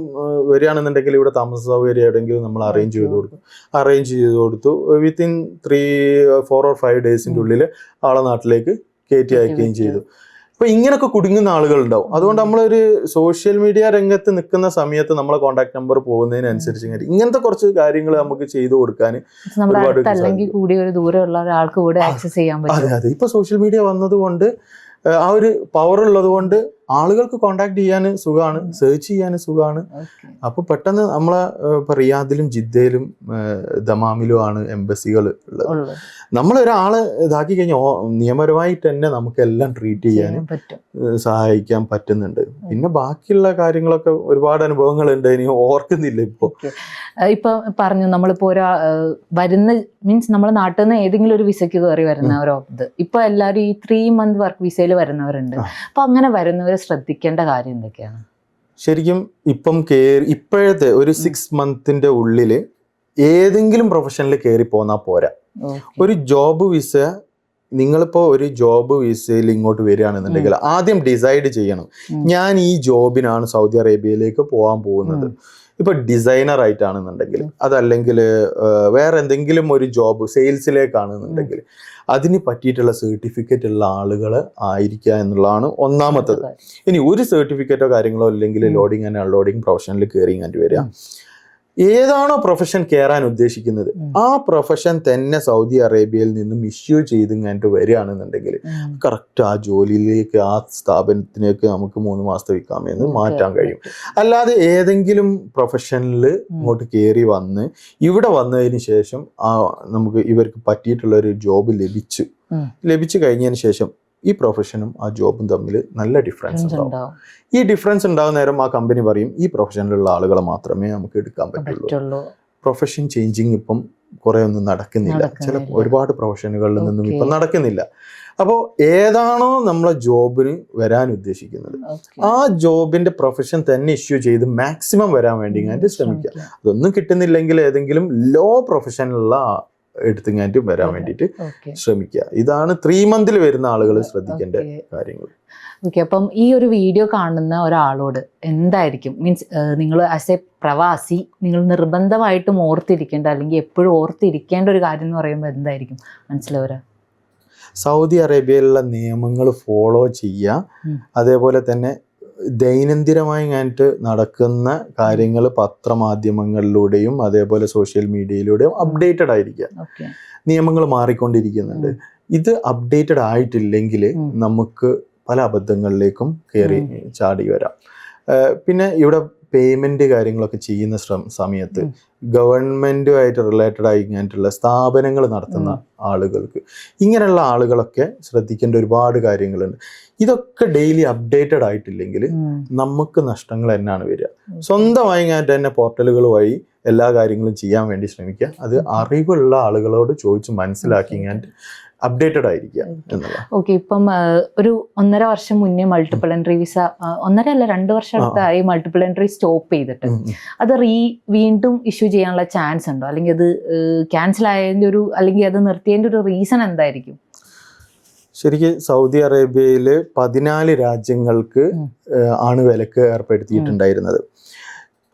B: വരികയാണെന്നുണ്ടെങ്കിൽ ഇവിടെ താമസ സൗകര്യം എവിടെയെങ്കിലും നമ്മൾ അറേഞ്ച് ചെയ്ത് കൊടുത്തു. വിത്തിൻ 4 or 5 ഡേയ്സിൻ്റെ ഉള്ളിൽ ആളെ നാട്ടിലേക്ക് കയറ്റി അയക്കുകയും ചെയ്തു. അപ്പൊ ഇങ്ങനൊക്കെ കുടുങ്ങുന്ന ആളുകളുണ്ടാവും. അതുകൊണ്ട് നമ്മളൊരു സോഷ്യൽ മീഡിയ രംഗത്ത് നിൽക്കുന്ന സമയത്ത് നമ്മളെ കോൺടാക്ട് നമ്പർ പോകുന്നതിനനുസരിച്ച് ഇങ്ങനത്തെ കുറച്ച് കാര്യങ്ങൾ നമുക്ക് ചെയ്തു കൊടുക്കാൻ
A: കൂടി ഒരു ദൂരമുള്ള ഒരാൾക്ക് കൂടെ ആക്സസ് ചെയ്യാൻ പറ്റും.
B: അതെ, ഇപ്പൊ സോഷ്യൽ മീഡിയ വന്നത് കൊണ്ട് ആ ഒരു പവർ ഉള്ളത് കൊണ്ട് ആളുകൾക്ക് കോണ്ടാക്ട് ചെയ്യാൻ സുഖമാണ്, സെർച്ച് ചെയ്യാൻ സുഖമാണ്. അപ്പൊ പെട്ടെന്ന് നമ്മളെ ഇപ്പൊ റിയാദിലും ജിദ്ദയിലും ദമാമിലും ആണ് എംബസികൾ ഉള്ളത്. നമ്മളൊരാളെ ഇതാക്കി കഴിഞ്ഞാൽ നിയമപരമായിട്ട് തന്നെ നമുക്കെല്ലാം ട്രീറ്റ് ചെയ്യാൻ സഹായിക്കാൻ പറ്റുന്നുണ്ട്. പിന്നെ ബാക്കിയുള്ള കാര്യങ്ങളൊക്കെ ഒരുപാട് അനുഭവങ്ങളുണ്ട്, ഇനി ഓർക്കുന്നില്ല
A: ഇപ്പൊ പറഞ്ഞു നമ്മളിപ്പോ വരുന്ന മീൻസ് നമ്മുടെ നാട്ടിൽ നിന്ന് ഏതെങ്കിലും ഒരു വിസയ്ക്ക് കയറി വരുന്നവരോ ഇപ്പൊ എല്ലാവരും ഈ 3 month വർക്ക് വിസയിൽ വരുന്നവരുണ്ട്. അപ്പൊ അങ്ങനെ വരുന്നവർ ശ്രദ്ധിക്കേണ്ട കാര്യം എന്തൊക്കെയാണ്?
B: ശരിക്കും ഇപ്പോഴത്തെ ഒരു 6 monthന്റെ ഉള്ളിൽ ഏതെങ്കിലും പ്രൊഫഷനിൽ കയറി പോന്നാൽ പോരാ. ഒരു ജോബ് വിസ, നിങ്ങളിപ്പോൾ ഒരു ജോബ് വിസയിൽ ഇങ്ങോട്ട് വരികയാണെന്നുണ്ടെങ്കിൽ ആദ്യം ഡിസൈഡ് ചെയ്യണം, ഞാൻ ഈ ജോബിനാണ് സൗദി അറേബ്യയിലേക്ക് പോകാൻ പോകുന്നത്. ഇപ്പൊ ഡിസൈനർ ആയിട്ടാണെന്നുണ്ടെങ്കിൽ, അതല്ലെങ്കിൽ വേറെ എന്തെങ്കിലും ഒരു ജോബ് സെയിൽസിലേക്കാണെന്നുണ്ടെങ്കിൽ അതിന് പറ്റിയിട്ടുള്ള സർട്ടിഫിക്കറ്റ് ഉള്ള ആളുകൾ ആയിരിക്കുക എന്നുള്ളതാണ് ഒന്നാമത്തത്. ഇനി ഒരു സർട്ടിഫിക്കറ്റോ കാര്യങ്ങളോ അല്ലെങ്കിൽ ലോഡിങ് ആൻഡ് അൺലോഡിങ് പ്രൊഫഷനിൽ കയറി ഇങ്ങോട്ട് വരിക. ഏതാണോ പ്രൊഫഷൻ കയറാൻ ഉദ്ദേശിക്കുന്നത് ആ പ്രൊഫഷൻ തന്നെ സൗദി അറേബ്യയിൽ നിന്നും ഇഷ്യൂ ചെയ്ത് ഇങ്ങോട്ട് വരികയാണെന്നുണ്ടെങ്കിൽ കറക്റ്റ് ആ ജോലിയിലേക്ക് ആ സ്ഥാപനത്തിലേക്ക് നമുക്ക് 3 മാസത്തെ വിൽക്കാമെന്ന് മാറ്റാൻ കഴിയും. അല്ലാതെ ഏതെങ്കിലും പ്രൊഫഷനിൽ ഇങ്ങോട്ട് കയറി വന്ന് ഇവിടെ വന്നതിന് ശേഷം നമുക്ക് ഇവർക്ക് പറ്റിയിട്ടുള്ള ഒരു ജോബ് ലഭിച്ചു കഴിഞ്ഞതിന് ശേഷം ഈ പ്രൊഫഷനും ആ ജോബും തമ്മിൽ നല്ല ഡിഫറൻസ് ഉണ്ടാവും. ഈ ഡിഫറൻസ് ഉണ്ടാകുന്ന നേരം ആ കമ്പനി പറയും ഈ പ്രൊഫഷനിലുള്ള ആളുകളെ മാത്രമേ നമുക്ക് എടുക്കാൻ പറ്റുള്ളൂ. പ്രൊഫഷൻ ചേഞ്ചിങ് ഇപ്പം കുറെ ഒന്നും നടക്കുന്നില്ല, ഒരുപാട് പ്രൊഫഷനുകളിൽ നിന്നും ഇപ്പം നടക്കുന്നില്ല. അപ്പോൾ ഏതാണോ നമ്മളെ ജോബിന് വരാൻ ഉദ്ദേശിക്കുന്നത് ആ ജോബിന്റെ പ്രൊഫഷൻ തന്നെ ഇഷ്യൂ ചെയ്ത് മാക്സിമം വരാൻ വേണ്ടി ശ്രമിക്കുക. അതൊന്നും കിട്ടുന്നില്ലെങ്കിൽ ഏതെങ്കിലും ലോ പ്രൊഫഷനിലുള്ള എടുത്തുങ്ങായിട്ട് വരാൻ വേണ്ടിയിട്ട് ശ്രമിക്കുക. ഇതാണ് 3 month വരുന്ന ആളുകൾ ശ്രദ്ധിക്കേണ്ട കാര്യങ്ങൾ.
A: ഓക്കെ, അപ്പം ഈ ഒരു വീഡിയോ കാണുന്ന ഒരാളോട് എന്തായിരിക്കും മീൻസ് നിങ്ങൾ ആസ് എ പ്രവാസി നിങ്ങൾ നിർബന്ധമായിട്ടും ഓർത്തിരിക്കേണ്ട അല്ലെങ്കിൽ എപ്പോഴും ഓർത്തിരിക്കേണ്ട ഒരു കാര്യം എന്ന് പറയുമ്പോൾ എന്തായിരിക്കും മനസ്സിലാവുക?
B: സൗദി അറേബ്യയിലുള്ള നിയമങ്ങൾ ഫോളോ ചെയ്യുക. അതേപോലെ തന്നെ ദൈനംദിനമായി കഴിഞ്ഞിട്ട് നടക്കുന്ന കാര്യങ്ങൾ പത്രമാധ്യമങ്ങളിലൂടെയും അതേപോലെ സോഷ്യൽ മീഡിയയിലൂടെയും അപ്ഡേറ്റഡ് ആയിരിക്കുക. നിയമങ്ങൾ മാറിക്കൊണ്ടിരിക്കുന്നുണ്ട്. ഇത് അപ്ഡേറ്റഡ് ആയിട്ടില്ലെങ്കിൽ നമുക്ക് പല അബദ്ധങ്ങളിലേക്കും കയറി ചാടി വരാം. പിന്നെ ഇവിടെ പേയ്മെന്റ് കാര്യങ്ങളൊക്കെ ചെയ്യുന്ന സമയത്ത് ഗവൺമെന്റുമായിട്ട് റിലേറ്റഡ് ആയിട്ടുള്ള സ്ഥാപനങ്ങൾ നടത്തുന്ന ആളുകൾക്ക്, ഇങ്ങനെയുള്ള ആളുകളൊക്കെ ശ്രദ്ധിക്കേണ്ട ഒരുപാട് കാര്യങ്ങളുണ്ട്. ഇതൊക്കെ ഡെയിലി അപ്ഡേറ്റഡ് ആയിട്ടില്ലെങ്കിൽ നമുക്ക് നഷ്ടങ്ങൾ തന്നെയാണ് വരിക. സ്വന്തമായി തന്നെ പോർട്ടലുകൾ വഴി എല്ലാ കാര്യങ്ങളും ചെയ്യാൻ വേണ്ടി ശ്രമിക്കുക. അത് അറിവുള്ള ആളുകളോട് ചോദിച്ച് മനസ്സിലാക്കി അപ്ഡേറ്റഡ് ആയിരിക്കുക എന്നുള്ള.
A: ഓക്കെ, ഇപ്പം ഒരു 1.5 വർഷം മുന്നേ മൾട്ടിപ്പിൾ എൻട്രി വിസ, 1.5 അല്ല 2 വർഷം അടുത്തായി മൾട്ടിപ്പിൾ എൻട്രി സ്റ്റോപ്പ് ചെയ്തിട്ട് അത് വീണ്ടും ഇഷ്യൂ ചെയ്യാനുള്ള ചാൻസ് ഉണ്ടോ? അല്ലെങ്കിൽ അത് ക്യാൻസൽ ആയതിൻ്റെ അല്ലെങ്കിൽ അത് നിർത്തിയതിൻ്റെ ഒരു റീസൺ എന്തായിരിക്കും?
B: ശരിക്കും സൗദി അറേബ്യയിൽ 14 രാജ്യങ്ങൾക്ക് ആണ് വിലക്ക് ഏർപ്പെടുത്തിയിട്ടുണ്ടായിരുന്നത്.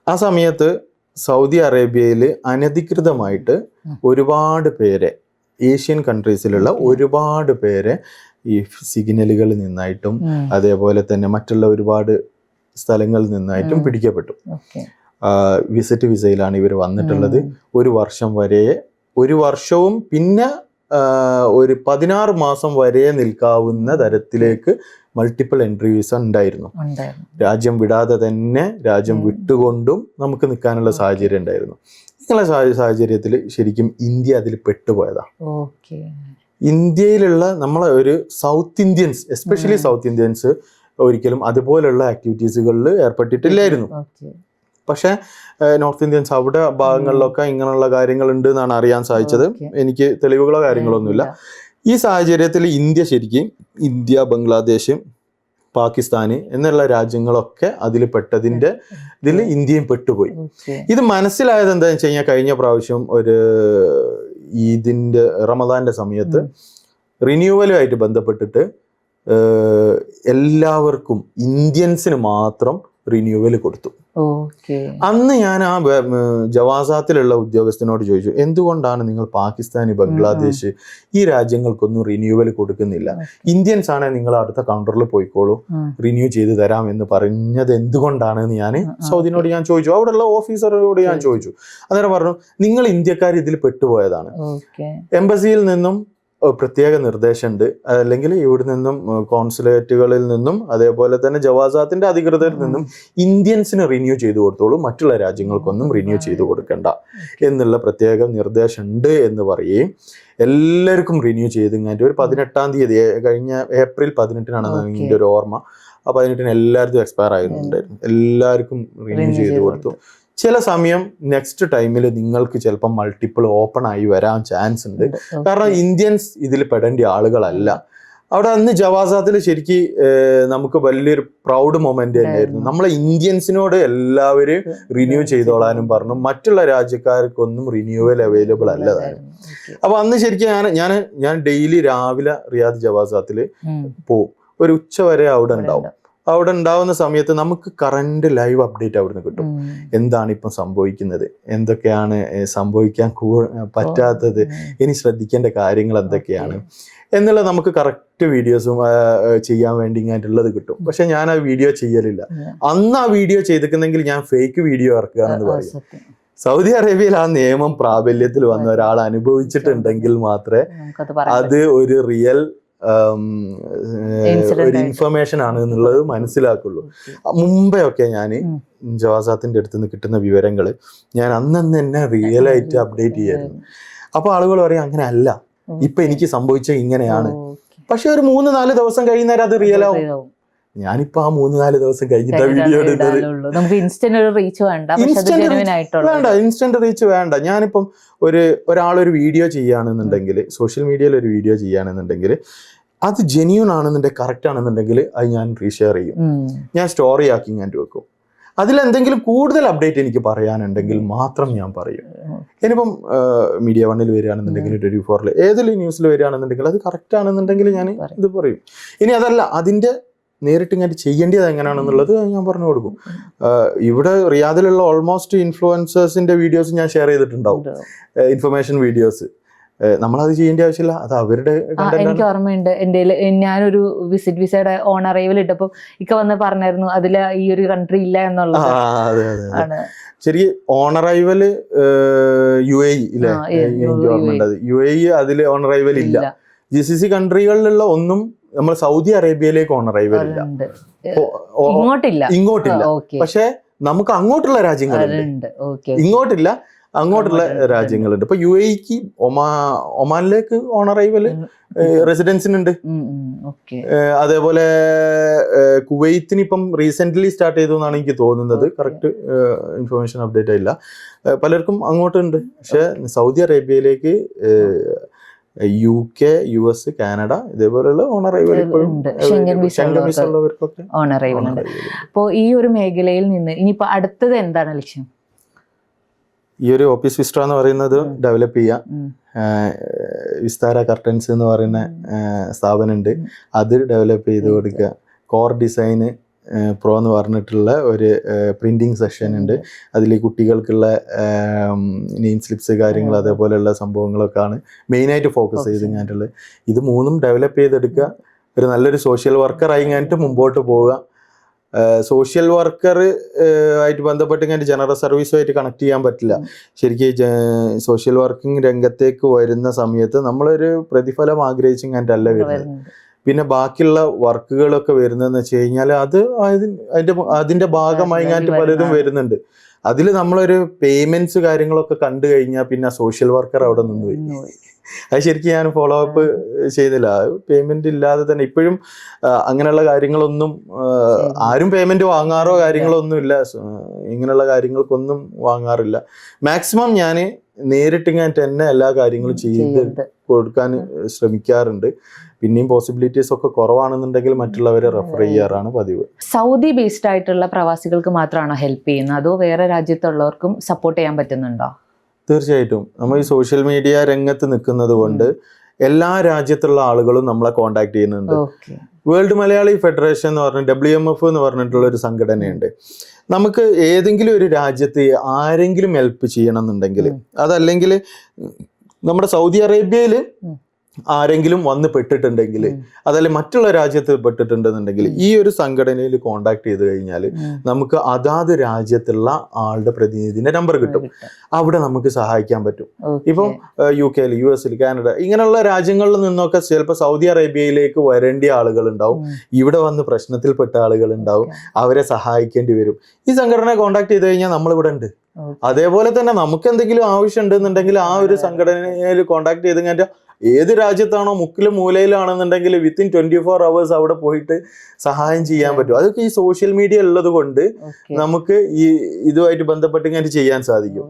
B: ആ സമയത്ത് സൗദി അറേബ്യയിൽ അനധികൃതമായിട്ട് ഒരുപാട് പേരെ, ഏഷ്യൻ കൺട്രീസിലുള്ള ഒരുപാട് പേരെ ഈ സിഗ്നലുകളിൽ നിന്നായിട്ടും അതേപോലെ തന്നെ മറ്റുള്ള ഒരുപാട് സ്ഥലങ്ങളിൽ നിന്നായിട്ടും പിടിക്കപ്പെട്ടു. വിസിറ്റ് വിസയിലാണ് ഇവർ വന്നിട്ടുള്ളത്. 1 വർഷം വരെ, 1 വർഷവും പിന്നെ ഒരു 16 മാസം വരെ നിൽക്കാവുന്ന തരത്തിലേക്ക് മൾട്ടിപ്പിൾ എൻട്രി വിസ ഉണ്ടായിരുന്നു. രാജ്യം വിടാതെ തന്നെ രാജ്യം വിട്ടുകൊണ്ടും നമുക്ക് നിൽക്കാനുള്ള സാഹചര്യം ഉണ്ടായിരുന്നു. ഇങ്ങനെയുള്ള സാഹചര്യത്തിൽ ശരിക്കും ഇന്ത്യ അതിൽ പെട്ടുപോയതാ. ഇന്ത്യയിലുള്ള നമ്മളെ ഒരു south Indians, especially south Indians ഒരിക്കലും അതുപോലുള്ള ആക്ടിവിറ്റീസുകളിൽ ഏർപ്പെട്ടിട്ടില്ലായിരുന്നു. പക്ഷെ നോർത്ത് ഇന്ത്യൻസ് അവിടെ ഭാഗങ്ങളിലൊക്കെ ഇങ്ങനെയുള്ള കാര്യങ്ങളുണ്ട് എന്നാണ് അറിയാൻ സാധിച്ചത്. എനിക്ക് തെളിവുകളോ കാര്യങ്ങളൊന്നുമില്ല. ഈ സാഹചര്യത്തിൽ ഇന്ത്യ ശരിക്കും, ഇന്ത്യ, ബംഗ്ലാദേശ്, പാകിസ്ഥാന് എന്നുള്ള രാജ്യങ്ങളൊക്കെ അതിൽ പെട്ടതിൻ്റെ ഇതിൽ ഇന്ത്യയും പെട്ടുപോയി. ഇത് മനസ്സിലായത് എന്താണെന്ന് വെച്ച് കഴിഞ്ഞാൽ, കഴിഞ്ഞ പ്രാവശ്യം ഒരു ഈദിൻ്റെ റമദാന്റെ സമയത്ത് റിന്യൂവലുമായിട്ട് ബന്ധപ്പെട്ടിട്ട് എല്ലാവർക്കും, ഇന്ത്യൻസിന് മാത്രം റിന്യൂവൽ കൊടുത്തു. അന്ന് ഞാൻ ആ ജവാസാത്തിലുള്ള ഉദ്യോഗസ്ഥനോട് ചോദിച്ചു, എന്തുകൊണ്ടാണ് നിങ്ങൾ പാകിസ്ഥാന്, ബംഗ്ലാദേശ് ഈ രാജ്യങ്ങൾക്കൊന്നും റിന്യൂവൽ കൊടുക്കുന്നില്ല? ഇന്ത്യൻസ് ആണെ നിങ്ങൾ അടുത്ത കൗണ്ടറിൽ പോയിക്കോളൂ, റിന്യൂ ചെയ്ത് തരാം എന്ന് പറഞ്ഞത് എന്തുകൊണ്ടാണെന്ന് ഞാൻ സൗദിനോട് ഞാൻ ചോദിച്ചു. അവിടെയുള്ള ഓഫീസറോട് ഞാൻ ചോദിച്ചു. അന്നേരം പറഞ്ഞു, നിങ്ങൾ ഇന്ത്യക്കാർ ഇതിൽ പെട്ടുപോയതാണ്. എംബസിയിൽ നിന്നും പ്രത്യേക നിർദ്ദേശമുണ്ട്, അല്ലെങ്കിൽ ഇവിടെ നിന്നും കോൺസുലേറ്റുകളിൽ നിന്നും അതേപോലെ തന്നെ ജവാസാത്തിന്റെ അധികൃതരിൽ നിന്നും ഇന്ത്യൻസിന് റിന്യൂ ചെയ്തു കൊടുത്തോളൂ, മറ്റുള്ള രാജ്യങ്ങൾക്കൊന്നും റിന്യൂ ചെയ്തു കൊടുക്കണ്ട എന്നുള്ള പ്രത്യേക നിർദ്ദേശമുണ്ട് എന്ന് പറയുകയും എല്ലാവർക്കും റിന്യൂ ചെയ്ത് ഒരു 18-ാം തീയതി, കഴിഞ്ഞ ഏപ്രിൽ 18-നാണെന്ന് എൻ്റെ ഒരു ഓർമ്മ, ആ 18-ന് എല്ലാവർക്കും എക്സ്പയർ ആയിട്ടുണ്ടായിരുന്നു. എല്ലാവർക്കും റിന്യൂ ചെയ്ത് കൊടുത്തു. ചില സമയം നെക്സ്റ്റ് ടൈമിൽ നിങ്ങൾക്ക് ചിലപ്പോൾ മൾട്ടിപ്പിൾ ഓപ്പൺ ആയി വരാൻ ചാൻസ് ഉണ്ട്. കാരണം ഇന്ത്യൻസ് ഇതിൽ പെടേണ്ട ആളുകളല്ല. അവിടെ അന്ന് ജവാസാത്തിൽ ശരിക്കും നമുക്ക് വലിയൊരു പ്രൗഡ് മൊമെന്റ് തന്നെയായിരുന്നു. നമ്മളെ ഇന്ത്യൻസിനോട് എല്ലാവരും റിന്യൂ ചെയ്തോളാനും പറഞ്ഞു, മറ്റുള്ള രാജ്യക്കാർക്കൊന്നും റിന്യൂവൽ അവൈലബിൾ അല്ലതായിരുന്നു. അപ്പൊ അന്ന് ശരിക്കും ഞാൻ ഡെയിലി രാവിലെ റിയാദ് ജവാസാത്തിൽ പോവും. ഒരു ഉച്ച വരെ അവിടെ ഉണ്ടാവും. അവിടെ ഉണ്ടാവുന്ന സമയത്ത് നമുക്ക് കറന്റ് ലൈവ് അപ്ഡേറ്റ് അവിടുന്ന് കിട്ടും. എന്താണ് ഇപ്പം സംഭവിക്കുന്നത്, എന്തൊക്കെയാണ് സംഭവിക്കാൻ പറ്റാത്തത്, ഇനി ശ്രദ്ധിക്കേണ്ട കാര്യങ്ങൾ എന്തൊക്കെയാണ് എന്നുള്ളത് നമുക്ക് കറക്റ്റ് വീഡിയോസും ചെയ്യാൻ വേണ്ടി ഇങ്ങനെയുള്ളത് കിട്ടും. പക്ഷെ ഞാൻ ആ വീഡിയോ ചെയ്യലില്ല. അന്ന് ആ വീഡിയോ ചെയ്തിരിക്കുന്നെങ്കിൽ ഞാൻ ഫേക്ക് വീഡിയോ ഇറക്കുകയാണെന്ന് പറയും. സൗദി അറേബ്യയിൽ ആ നിയമം പ്രാബല്യത്തിൽ വന്ന ഒരാൾ അനുഭവിച്ചിട്ടുണ്ടെങ്കിൽ മാത്രമേ അത് ഒരു റിയൽ ഒരു ഇൻഫർമേഷൻ ആണ് എന്നുള്ളത് മനസ്സിലാക്കുള്ളൂ. മുമ്പേ ഒക്കെ ഞാൻ ജവാസാത്തിന്റെ അടുത്ത് നിന്ന് കിട്ടുന്ന വിവരങ്ങൾ ഞാൻ അന്ന് തന്നെ റിയൽ ആയിട്ട് അപ്ഡേറ്റ് ചെയ്യായിരുന്നു. അപ്പൊ ആളുകൾ പറയും, അങ്ങനെ അല്ല, ഇപ്പൊ എനിക്ക് സംഭവിച്ചത് ഇങ്ങനെയാണ്. പക്ഷെ ഒരു 3-4 ദിവസം കഴിയുന്നേരം അത് റിയൽ ആവും. ഞാനിപ്പോ ആ 3-4 ദിവസം കഴിഞ്ഞിട്ട് വീഡിയോ
A: വേണ്ട,
B: ഇൻസ്റ്റന്റ് റീച്ച് വേണ്ട. ഞാനിപ്പം ഒരാളൊരു വീഡിയോ ചെയ്യുകയാണെന്നുണ്ടെങ്കിൽ, സോഷ്യൽ മീഡിയയിൽ ഒരു വീഡിയോ ചെയ്യുകയാണെന്നുണ്ടെങ്കിൽ, അത് ജെന്യൂൺ ആണെന്നുണ്ടെങ്കിൽ, കറക്റ്റ് ആണെന്നുണ്ടെങ്കിൽ അത് ഞാൻ റീഷെയർ ചെയ്യും. ഞാൻ സ്റ്റോറി ആക്കി ഞാൻ വെക്കും. അതിലെന്തെങ്കിലും കൂടുതൽ അപ്ഡേറ്റ് എനിക്ക് പറയാനുണ്ടെങ്കിൽ മാത്രം ഞാൻ പറയും. ഇനിയിപ്പം മീഡിയ 1-ൽ വരികയാണെന്നുണ്ടെങ്കിൽ, 24-ൽ ഏതെങ്കിലും ന്യൂസിൽ വരികയാണെന്നുണ്ടെങ്കിൽ അത് കറക്റ്റ് ആണെന്നുണ്ടെങ്കിൽ ഞാൻ ഇത് പറയും. ഇനി അതല്ല, അതിൻ്റെ നേരിട്ട് ഇങ്ങനെ ചെയ്യേണ്ടത് എങ്ങനെയാണെന്നുള്ളത് ഞാൻ പറഞ്ഞു കൊടുക്കും. ഇവിടെ റിയാദിലുള്ള ഓൾമോസ്റ്റ് ഇൻഫ്ലുവൻസേഴ്സിന്റെ വീഡിയോസ് ഞാൻ ഷെയർ ചെയ്തിട്ടുണ്ടാവും, ഇൻഫർമേഷൻ വീഡിയോസ്. നമ്മളത് ചെയ്യേണ്ട ആവശ്യമില്ല, അത് അവരുടെ
A: എനിക്ക് ഓർമ്മയുണ്ട്. എൻ്റെ ഞാനൊരു വിസിറ്റ് വിസയുടെ ഓൺ അറൈവൽ ഇട്ടപ്പോൾ ഇക്ക വന്ന് പറഞ്ഞായിരുന്നു അതിൽ ഈ ഒരു കൺട്രി ഇല്ല എന്നുള്ളത്.
B: ആണ് ശരി. ഓൺ അറൈവല് UAE ഇല്ലേ, എനിക്ക് ഓർമ്മയുണ്ട്. UAE അതിൽ ഓൺ അറൈവൽ ഇല്ല. GCC കൺട്രികളിലുള്ള ഒന്നും നമ്മൾ സൗദി അറേബ്യയിലേക്ക് ഓൺ അറൈവൽ ഇല്ല, ഇങ്ങോട്ടില്ല. പക്ഷെ നമുക്ക് അങ്ങോട്ടുള്ള രാജ്യങ്ങളുണ്ട്, ഇങ്ങോട്ടില്ല, അങ്ങോട്ടുള്ള രാജ്യങ്ങളുണ്ട്. ഇപ്പൊ UAEക്ക് ഒമാനിലേക്ക് ഓൺ അറൈവൽ റെസിഡൻസിനുണ്ട്. അതേപോലെ കുവൈത്തിന് ഇപ്പം റീസെന്റ് സ്റ്റാർട്ട് ചെയ്തു എന്നാണ് എനിക്ക് തോന്നുന്നത്, കറക്റ്റ് ഇൻഫർമേഷൻ അപ്ഡേറ്റ് ആയില്ല. പലർക്കും അങ്ങോട്ടുണ്ട്. പക്ഷെ സൗദി അറേബ്യയിലേക്ക് UK, US, കാനഡ ഇതേപോലെയുള്ള ഓൺ അറൈവൽ ഉള്ളവർക്കൊക്കെ
A: ഓൺ അറൈവൽ ഉണ്ട്. അപ്പോൾ ഈ ഒരു മേഖലയിൽ നിന്ന് ഇനിയിപ്പോ അടുത്തത് എന്താണ് ലക്ഷ്യം?
B: ഈ ഒരു ഓഫീസ് വിസ്റ്റ എന്ന് പറയുന്നത് ഡെവലപ്പ് ചെയ്യുക. വിസ്താര കർട്ടൻസ് എന്ന് പറയുന്ന സ്ഥാപനമുണ്ട്, അത് ഡെവലപ്പ് ചെയ്ത് കൊടുക്കുക. കോർ ഡിസൈന് പ്രോ എന്ന് പറഞ്ഞിട്ടുള്ള ഒരു പ്രിന്റിങ് സെഷൻ ഉണ്ട്. അതിൽ കുട്ടികൾക്കുള്ള നെയിം സ്ലിപ്സ് കാര്യങ്ങൾ അതേപോലെയുള്ള സംഭവങ്ങളൊക്കെയാണ് മെയിനായിട്ട് ഫോക്കസ് ചെയ്ത് കഴിഞ്ഞിട്ടുള്ളത്. ഇത് മൂന്നും ഡെവലപ്പ് ചെയ്തെടുക്കുക. ഒരു നല്ലൊരു സോഷ്യൽ വർക്കർ ആയി കഴിഞ്ഞിട്ട് മുമ്പോട്ട് പോവുക. സോഷ്യൽ വർക്കർ ആയിട്ട് ബന്ധപ്പെട്ട് കഴിഞ്ഞാൽ ജനറൽ സർവീസുമായിട്ട് കണക്ട് ചെയ്യാൻ പറ്റില്ല. ശരിക്കും സോഷ്യൽ വർക്കിംഗ് രംഗത്തേക്ക് വരുന്ന സമയത്ത് നമ്മളൊരു പ്രതിഫലം ആഗ്രഹിച്ചും കണ്ടല്ല വരുന്നത്. പിന്നെ ബാക്കിയുള്ള വർക്കുകളൊക്കെ വരുന്നതെന്ന് വെച്ച് കഴിഞ്ഞാൽ അത് അതിന്റെ ഭാഗമായി ഞാൻ പലതും വരുന്നുണ്ട്. അതിൽ നമ്മളൊരു പേയ്മെന്റ്സ് കാര്യങ്ങളൊക്കെ കണ്ടു കഴിഞ്ഞാൽ പിന്നെ സോഷ്യൽ വർക്കർ അവിടെ നിന്ന് പോയി. അത് ശരിക്കും ഞാൻ ഫോളോ അപ്പ് ചെയ്തില്ല. പേയ്മെന്റ് ഇല്ലാതെ തന്നെ ഇപ്പോഴും അങ്ങനെയുള്ള കാര്യങ്ങളൊന്നും ആരും പേയ്മെന്റ് വാങ്ങാറോ കാര്യങ്ങളോ ഒന്നും ഇല്ല. ഇങ്ങനെയുള്ള കാര്യങ്ങൾക്കൊന്നും വാങ്ങാറില്ല. മാക്സിമം ഞാൻ നേരിട്ട് ഞാൻ തന്നെ എല്ലാ കാര്യങ്ങളും ചെയ്ത് കൊടുക്കാൻ ശ്രമിക്കാറുണ്ട്. പിന്നെയും പോസിബിലിറ്റീസ് ഒക്കെ കുറവാണെന്നുണ്ടെങ്കിൽ മറ്റുള്ളവരെ റെഫർ ചെയ്യാറാണ് പതിവ്.
A: സൗദി ബേസ്ഡ് ആയിട്ടുള്ള പ്രവാസികൾക്ക് മാത്രമാണോ ഹെൽപ്പ് ചെയ്യുന്നത്, അതോ വേറെ രാജ്യത്തുള്ളവർക്കും സപ്പോർട്ട് ചെയ്യാൻ പറ്റുന്നുണ്ടോ?
B: തീർച്ചയായിട്ടും. നമ്മൾ ഈ സോഷ്യൽ മീഡിയ രംഗത്ത് നിൽക്കുന്നത് കൊണ്ട് എല്ലാ രാജ്യത്തുള്ള ആളുകളും നമ്മളെ കോണ്ടാക്ട് ചെയ്യുന്നുണ്ട്. വേൾഡ് മലയാളി ഫെഡറേഷൻ എന്ന് പറഞ്ഞ WMF എന്ന് പറഞ്ഞിട്ടുള്ള ഒരു സംഘടനയുണ്ട്. നമുക്ക് ഏതെങ്കിലും ഒരു രാജ്യത്ത് ആരെങ്കിലും ഹെൽപ്പ് ചെയ്യണം എന്നുണ്ടെങ്കിൽ, അതല്ലെങ്കിൽ നമ്മുടെ സൗദി അറേബ്യയിൽ ആരെങ്കിലും വന്ന് പെട്ടിട്ടുണ്ടെങ്കിൽ, അതല്ലെങ്കിൽ മറ്റുള്ള രാജ്യത്ത് പെട്ടിട്ടുണ്ടെന്നുണ്ടെങ്കിൽ ഈ ഒരു സംഘടനയിൽ കോണ്ടാക്ട് ചെയ്ത് കഴിഞ്ഞാൽ നമുക്ക് അതാത് രാജ്യത്തുള്ള ആളുടെ പ്രതിനിധിന്റെ നമ്പർ കിട്ടും. അവിടെ നമുക്ക് സഹായിക്കാൻ പറ്റും. ഇപ്പം UK, US, കാനഡ ഇങ്ങനെയുള്ള രാജ്യങ്ങളിൽ നിന്നൊക്കെ ചിലപ്പോൾ സൗദി അറേബ്യയിലേക്ക് വരേണ്ട ആളുകൾ ഉണ്ടാവും. ഇവിടെ വന്ന് പ്രശ്നത്തിൽപ്പെട്ട ആളുകൾ ഉണ്ടാവും. അവരെ സഹായിക്കേണ്ടി വരും. ഈ സംഘടന കോണ്ടാക്ട് ചെയ്ത് കഴിഞ്ഞാൽ നമ്മളിവിടെ ഉണ്ട്. അതേപോലെ തന്നെ നമുക്ക് എന്തെങ്കിലും ആവശ്യം ഉണ്ടെന്നുണ്ടെങ്കിൽ ആ ഒരു സംഘടനയിൽ കോണ്ടാക്ട് ചെയ്ത് കഴിഞ്ഞാൽ ഏത് രാജ്യത്താണോ മുക്കിലും മൂലയിലാണെന്നുണ്ടെങ്കിൽ വിത്തിൻ 24 hours അവിടെ പോയിട്ട് സഹായം ചെയ്യാൻ പറ്റും. അതൊക്കെ ഈ സോഷ്യൽ മീഡിയ ഉള്ളത് കൊണ്ട് നമുക്ക് ഈ ഇതുമായിട്ട് ബന്ധപ്പെട്ട് ഇങ്ങനെ ചെയ്യാൻ സാധിക്കും.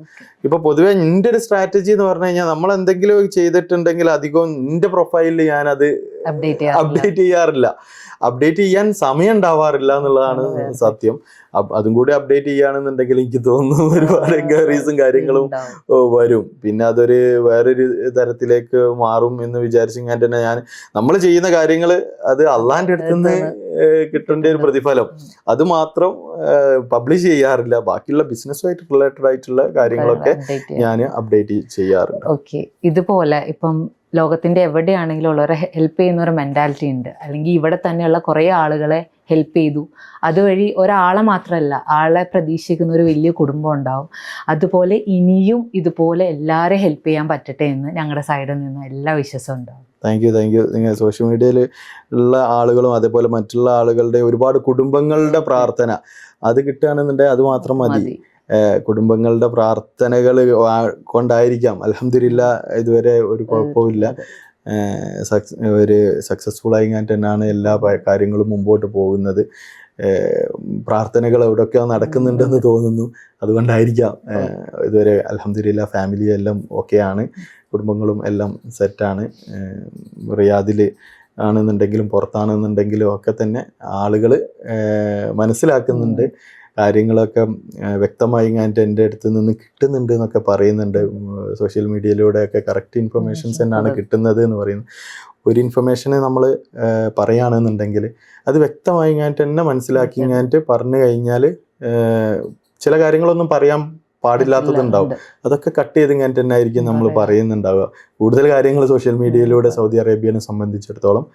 B: ഇപ്പൊ പൊതുവെ എൻ്റെ ഒരു സ്ട്രാറ്റജി എന്ന് പറഞ്ഞു കഴിഞ്ഞാൽ നമ്മൾ എന്തെങ്കിലും ചെയ്തിട്ടുണ്ടെങ്കിൽ അധികവും എൻ്റെ പ്രൊഫൈലിൽ ഞാനത് അപ്ഡേറ്റ് ചെയ്യാറില്ല. അപ്ഡേറ്റ് ചെയ്യാൻ സമയം ഉണ്ടാവാറില്ല എന്നുള്ളതാണ് സത്യം. അതും കൂടി അപ്ഡേറ്റ് ചെയ്യുകയാണെന്നുണ്ടെങ്കിൽ എനിക്ക് തോന്നുന്നു ഒരുപാട് എൻക്വയറീസും കാര്യങ്ങളും വരും. പിന്നെ അതൊരു വേറൊരു തരത്തിലേക്ക് മാറും എന്ന് വിചാരിച്ചെങ്കിൽ തന്നെ നമ്മൾ ചെയ്യുന്ന കാര്യങ്ങൾ അത് അള്ളാന്റെ അടുത്തുനിന്ന് കിട്ടേണ്ട ഒരു പ്രതിഫലം അത് മാത്രം പബ്ലിഷ് ചെയ്യാറില്ല. ബാക്കിയുള്ള ബിസിനസ്സുമായിട്ട് റിലേറ്റഡ് ആയിട്ടുള്ള കാര്യങ്ങളൊക്കെ ഞാൻ അപ്ഡേറ്റ് ചെയ്യാറുണ്ട്.
A: ഓക്കെ, ഇതുപോലെ ഇപ്പം ലോകത്തിന്റെ എവിടെയാണെങ്കിലും ഉള്ളവരെ ഹെൽപ്പ് ചെയ്യുന്ന ഒരു മെന്റാലിറ്റി ഉണ്ട്. അല്ലെങ്കിൽ ഇവിടെ തന്നെയുള്ള കുറേ ആളുകളെ ഹെൽപ്പ് ചെയ്തു, അതുവഴി ഒരാളെ മാത്രമല്ല ആളെ പ്രതീക്ഷിക്കുന്ന ഒരു വലിയ കുടുംബം ഉണ്ടാവും. അതുപോലെ ഇനിയും ഇതുപോലെ എല്ലാവരെയും ഹെൽപ്പ് ചെയ്യാൻ പറ്റട്ടെ എന്ന് ഞങ്ങളുടെ സൈഡിൽ നിന്ന് എല്ലാ വിശ്വാസവും ഉണ്ടാവും.
B: Thank you. നിങ്ങൾ സോഷ്യൽ മീഡിയയിൽ ഉള്ള ആളുകളും അതേപോലെ മറ്റുള്ള ആളുകളുടെ ഒരുപാട് കുടുംബങ്ങളുടെ പ്രാർത്ഥന അത് കിട്ടുകയാണെന്നുണ്ടെങ്കിൽ അത് മാത്രം മതി. കുടുംബങ്ങളുടെ പ്രാർത്ഥനകൾ കൊണ്ടായിരിക്കാം അൽഹംദുലില്ലാ ഇതുവരെ ഒരു കുഴപ്പമില്ല. ഒരു സക്സസ്ഫുൾ ആയി തന്നെയാണ് എല്ലാ കാര്യങ്ങളും മുമ്പോട്ട് പോകുന്നത്. പ്രാർത്ഥനകൾ എവിടെയൊക്കെ നടക്കുന്നുണ്ടെന്ന് തോന്നുന്നു. അതുകൊണ്ടായിരിക്കാം ഇതുവരെ അൽഹംദുലില്ലാ ഫാമിലി എല്ലാം ഓക്കെയാണ്, കുടുംബങ്ങളും എല്ലാം സെറ്റാണ്. റിയാദിൽ ആണെന്നുണ്ടെങ്കിലും പുറത്താണെന്നുണ്ടെങ്കിലും ഒക്കെ തന്നെ ആളുകൾ മനസ്സിലാക്കുന്നുണ്ട്, കാര്യങ്ങളൊക്കെ വ്യക്തമായി എൻ്റെ അടുത്ത് നിന്ന് കിട്ടുന്നുണ്ട് എന്നൊക്കെ പറയുന്നുണ്ട്. സോഷ്യൽ മീഡിയയിലൂടെയൊക്കെ കറക്റ്റ് ഇൻഫർമേഷൻസ് തന്നെയാണ് കിട്ടുന്നത് എന്ന് പറയുന്നത്. ഒരു ഇൻഫർമേഷന് നമ്മൾ പറയുകയാണെന്നുണ്ടെങ്കിൽ അത് വ്യക്തമായി തന്നെ മനസ്സിലാക്കി പറഞ്ഞു കഴിഞ്ഞാൽ ചില കാര്യങ്ങളൊന്നും പറയാൻ പാടില്ലാത്തതുണ്ടാവും. അതൊക്കെ കട്ട് ചെയ്ത് ഇങ്ങനെ തന്നെ ആയിരിക്കും നമ്മൾ പറയുന്നുണ്ടാവുക. കൂടുതൽ കാര്യങ്ങൾ സോഷ്യൽ മീഡിയയിലൂടെ സൗദി അറേബ്യനെ സംബന്ധിച്ചിടത്തോളം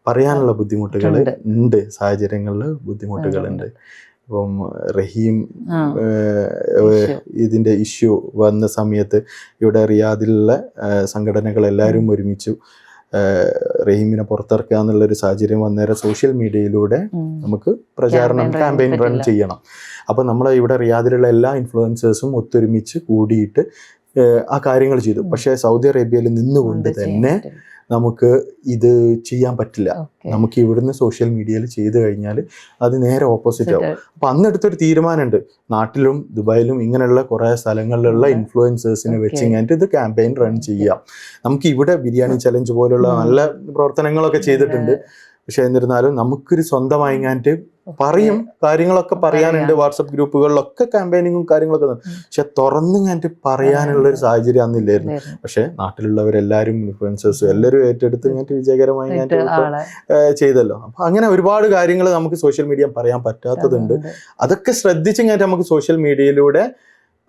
B: പറയാനുള്ള ബുദ്ധിമുട്ടുകൾ ഉണ്ട്, സാഹചര്യങ്ങളിൽ ബുദ്ധിമുട്ടുകളുണ്ട്. ഇപ്പം റഹീം ഇതിൻ്റെ ഇഷ്യൂ വന്ന സമയത്ത് ഇവിടെ റിയാദിലുള്ള സംഘടനകളെല്ലാവരും ഒരുമിച്ചു റഹീമിനെ പുറത്തിറക്കുക എന്നുള്ളൊരു സാഹചര്യം വന്നേരം സോഷ്യൽ മീഡിയയിലൂടെ നമുക്ക് പ്രചാരണം ക്യാമ്പയിൻ റൺ ചെയ്യണം. അപ്പം നമ്മൾ ഇവിടെ റിയാദിലുള്ള എല്ലാ ഇൻഫ്ലുവൻസേഴ്സും ഒത്തൊരുമിച്ച് കൂടിയിട്ട് ആ കാര്യങ്ങൾ ചെയ്തു. പക്ഷേ സൗദി അറേബ്യയിൽ നിന്നുകൊണ്ട് തന്നെ നമുക്ക് ഇത് ചെയ്യാൻ പറ്റില്ല. നമുക്ക് ഇവിടുന്ന് സോഷ്യൽ മീഡിയയിൽ ചെയ്തു കഴിഞ്ഞാൽ അത് നേരെ ഓപ്പോസിറ്റ് ആവും. അപ്പം അന്നെടുത്തൊരു തീരുമാനമുണ്ട്, നാട്ടിലും ദുബായിലും ഇങ്ങനെയുള്ള കുറേ സ്ഥലങ്ങളിലുള്ള ഇൻഫ്ലുവൻസേഴ്സിനെ വെച്ച് കഴിഞ്ഞിട്ട് ഇത് ക്യാമ്പയിൻ റൺ ചെയ്യാം. നമുക്ക് ഇവിടെ ബിരിയാണി ചലഞ്ച് പോലുള്ള നല്ല പ്രവർത്തനങ്ങളൊക്കെ ചെയ്തിട്ടുണ്ട്. പക്ഷെ എന്നിരുന്നാലും നമുക്കൊരു സ്വന്തമായി ഇങ്ങായിട്ട് പറയും, കാര്യങ്ങളൊക്കെ പറയാനുണ്ട്. വാട്സപ്പ് ഗ്രൂപ്പുകളിലൊക്കെ ക്യാമ്പയിനിങ്ങും കാര്യങ്ങളൊക്കെ, പക്ഷെ തുറന്നു ഇങ്ങായിട്ട് പറയാനുള്ളൊരു സാഹചര്യം അന്നില്ലായിരുന്നു. പക്ഷെ നാട്ടിലുള്ളവരെല്ലാവരും ഇൻഫ്ലുവൻസേഴ്സും എല്ലാവരും ഏറ്റെടുത്ത് ഇങ്ങോട്ട് വിജയകരമായി ചെയ്തല്ലോ. അപ്പൊ അങ്ങനെ ഒരുപാട് കാര്യങ്ങൾ നമുക്ക് സോഷ്യൽ മീഡിയ പറയാൻ പറ്റാത്തതുണ്ട്. അതൊക്കെ ശ്രദ്ധിച്ചിങ്ങായിട്ട് നമുക്ക് സോഷ്യൽ മീഡിയയിലൂടെ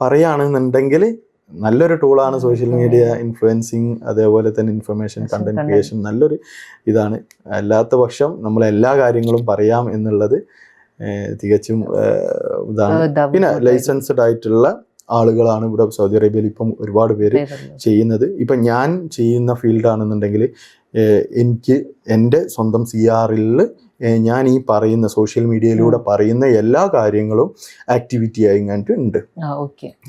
B: പറയുകയാണെന്നുണ്ടെങ്കിൽ നല്ലൊരു ടൂളാണ് സോഷ്യൽ മീഡിയ. ഇൻഫ്ലുവൻസിങ്, അതേപോലെ തന്നെ ഇൻഫർമേഷൻ കണ്ടന്റ് ക്രിയേഷൻ നല്ലൊരു ഇതാണ്. അല്ലാത്ത പക്ഷം നമ്മൾ എല്ലാ കാര്യങ്ങളും പറയാം എന്നുള്ളത് തികച്ചും ഇതാണ്. പിന്നെ ലൈസൻസ്ഡ് ആയിട്ടുള്ള ആളുകളാണ് ഇവിടെ സൗദി അറേബ്യയിൽ ഇപ്പം ഒരുപാട് പേര് ചെയ്യുന്നത്. ഇപ്പം ഞാൻ ചെയ്യുന്ന ഫീൽഡാണെന്നുണ്ടെങ്കിൽ എനിക്ക് എൻ്റെ സ്വന്തം CR-ൽ ഞാൻ ഈ പറയുന്ന സോഷ്യൽ മീഡിയയിലൂടെ പറയുന്ന എല്ലാ കാര്യങ്ങളും ആക്ടിവിറ്റി ആയിട്ട് ഉണ്ട്.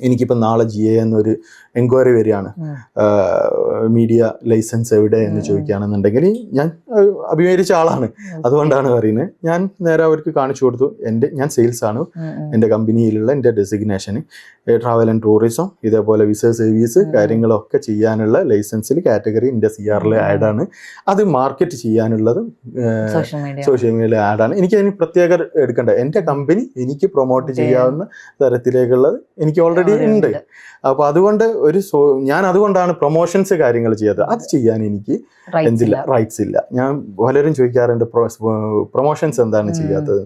B: എനിക്കിപ്പോൾ നാളെ GA എന്നൊരു എൻക്വയറി വരികയാണ്, മീഡിയ ലൈസൻസ് എവിടെ എന്ന് ചോദിക്കുകയാണെന്നുണ്ടെങ്കിൽ ഞാൻ അഭിമുഖീകരിച്ച ആളാണ്, അതുകൊണ്ടാണ് പറയുന്നത്. ഞാൻ നേരെ അവർക്ക് കാണിച്ചു കൊടുത്തു. ഞാൻ സെയിൽസ് ആണ് എൻ്റെ കമ്പനിയിലുള്ള എൻ്റെ ഡെസിഗ്നേഷന്. ട്രാവൽ ആൻഡ് ടൂറിസം, ഇതേപോലെ വിസ സർവീസ് കാര്യങ്ങളൊക്കെ ചെയ്യാനുള്ള ലൈസൻസിൽ കാറ്റഗറി എൻ്റെ CR-ൽ ആഡാണ്. അത് മാർക്കറ്റ് ചെയ്യാനുള്ളത് സോഷ്യൽ മീഡിയയിൽ ആഡാണ്. എനിക്ക് അതിന് പ്രത്യേകം എടുക്കണ്ട. എൻ്റെ കമ്പനി എനിക്ക് പ്രൊമോട്ട് ചെയ്യാവുന്ന തരത്തിലേക്കുള്ളത് എനിക്ക് ഓൾറെഡി ഉണ്ട്. അപ്പോൾ അതുകൊണ്ട് ഞാൻ അതുകൊണ്ടാണ് പ്രൊമോഷൻസ് കാര്യങ്ങൾ ചെയ്യാത്തത്. അത് ചെയ്യാൻ എനിക്ക് എന്തില്ല, റൈറ്റ്സ് ഇല്ല. ഞാൻ പലരും ചോദിക്കാറുണ്ട് പ്രൊമോഷൻസ് എന്താണ് ചെയ്യാത്തത്.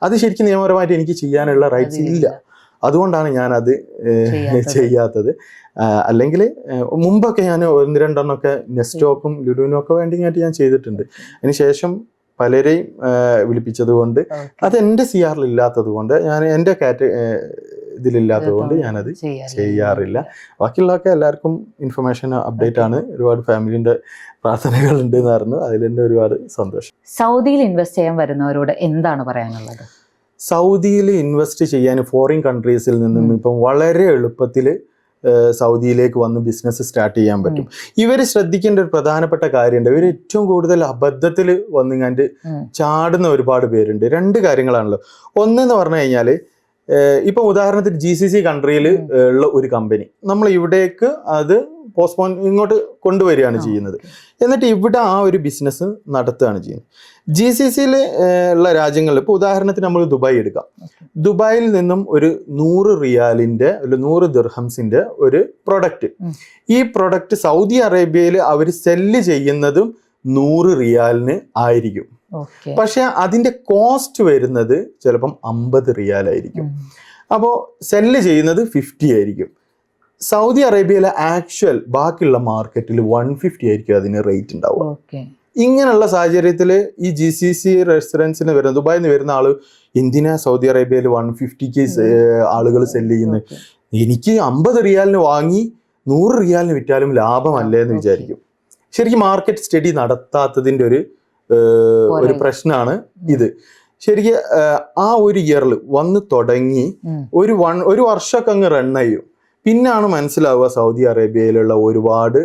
B: അത് ശരിക്കും നിയമപരമായിട്ട് എനിക്ക് ചെയ്യാനുള്ള റൈറ്റ്സ് ഇല്ല. അതുകൊണ്ടാണ് ഞാനത് ചെയ്യാത്തത്. അല്ലെങ്കിൽ മുമ്പൊക്കെ ഞാൻ 1-2 നെസ്റ്റോക്കും ലുലുവിനും ഒക്കെ വേണ്ടിയായിട്ട് ഞാൻ ചെയ്തിട്ടുണ്ട്. അതിനുശേഷം പലരെയും വിളിപ്പിച്ചത് കൊണ്ട് അത് എൻ്റെ CR-ൽ ഇല്ലാത്തത് കൊണ്ട്, ഞാൻ എൻ്റെ ഇതിലില്ലാത്തത് കൊണ്ട് ഞാനത് ചെയ്യാറില്ല. ബാക്കിയുള്ളതൊക്കെ എല്ലാവർക്കും ഇൻഫർമേഷൻ അപ്ഡേറ്റ് ആണ്. ഒരുപാട് ഫാമിലിൻ്റെ പ്രാർത്ഥനകളുണ്ട് എന്ന് പറഞ്ഞു. അതിലെൻ്റെ ഒരുപാട് സന്തോഷം.
A: സൗദിയിൽ ഇൻവെസ്റ്റ് ചെയ്യാൻ വരുന്നവരോട് എന്താണ് പറയാനുള്ളത്?
B: സൗദിയിൽ ഇൻവെസ്റ്റ് ചെയ്യാൻ ഫോറിൻ കൺട്രീസിൽ നിന്നും ഇപ്പം വളരെ എളുപ്പത്തിൽ സൗദിയിലേക്ക് വന്ന് ബിസിനസ് സ്റ്റാർട്ട് ചെയ്യാൻ പറ്റും. ഇവർ ശ്രദ്ധിക്കേണ്ട ഒരു പ്രധാനപ്പെട്ട കാര്യമുണ്ട്. ഇവർ ഏറ്റവും കൂടുതൽ അബദ്ധത്തിൽ വന്നിങ്ങാണ്ട് ചാടുന്ന ഒരുപാട് പേരുണ്ട്. 2 കാര്യങ്ങളാണല്ലോ. ഒന്നെന്ന് പറഞ്ഞു കഴിഞ്ഞാൽ, ഇപ്പം ഉദാഹരണത്തിന് GCC കൺട്രിയിൽ ഉള്ള ഒരു കമ്പനി നമ്മൾ ഇവിടേക്ക് അത് പോസ്റ്റ്പോൺ ഇങ്ങോട്ട് കൊണ്ടുവരികയാണ് ചെയ്യുന്നത്. എന്നിട്ട് ഇവിടെ ആ ഒരു ബിസിനസ് നടത്തുകയാണ് ചെയ്യുന്നത്. GCCയിൽ ഉള്ള രാജ്യങ്ങളിൽ ഇപ്പോൾ ഉദാഹരണത്തിന് നമ്മൾ ദുബായ് എടുക്കാം. ദുബായിൽ നിന്നും ഒരു 100 റിയാലിൻ്റെ 100 ദിർഹംസിൻ്റെ ഒരു പ്രൊഡക്റ്റ്, ഈ പ്രൊഡക്റ്റ് സൗദി അറേബ്യയിൽ അവർ സെല്ല് ചെയ്യുന്നതും 100 റിയാലിന് ആയിരിക്കും. പക്ഷെ അതിന്റെ കോസ്റ്റ് വരുന്നത് ചിലപ്പം 50 റിയാലായിരിക്കും. അപ്പോൾ സെല്ല് ചെയ്യുന്നത് 50 ആയിരിക്കും. സൗദി അറേബ്യയിലെ ആക്ച്വൽ ബാക്കിയുള്ള മാർക്കറ്റിൽ 150 ആയിരിക്കും അതിന് റേറ്റ് ഉണ്ടാവുക. ഇങ്ങനെയുള്ള സാഹചര്യത്തിൽ ഈ GCC റെസിഡൻസിന് വരുന്ന ദുബായിൽ നിന്ന് വരുന്ന ആള് എന്തിനാ സൗദി അറേബ്യയിൽ 150ക്ക് ആളുകൾ സെല്ല് ചെയ്യുന്നത്? എനിക്ക് 50 റിയാലിന് വാങ്ങി 100 റിയാലിന് വിറ്റാലും ലാഭമല്ലേ എന്ന് വിചാരിക്കും. ശരിക്കും മാർക്കറ്റ് സ്റ്റഡി നടത്താത്തതിൻ്റെ ഒരു പ്രശ്നമാണ് ഇത്. ശരിക്കും ആ ഒരു ഇയറിൽ വന്ന് തുടങ്ങി ഒരു വർഷമൊക്കെ അങ്ങ് റൺ ചെയ്യും. പിന്നാണ് മനസ്സിലാവുക സൗദി അറേബ്യയിലുള്ള ഒരുപാട്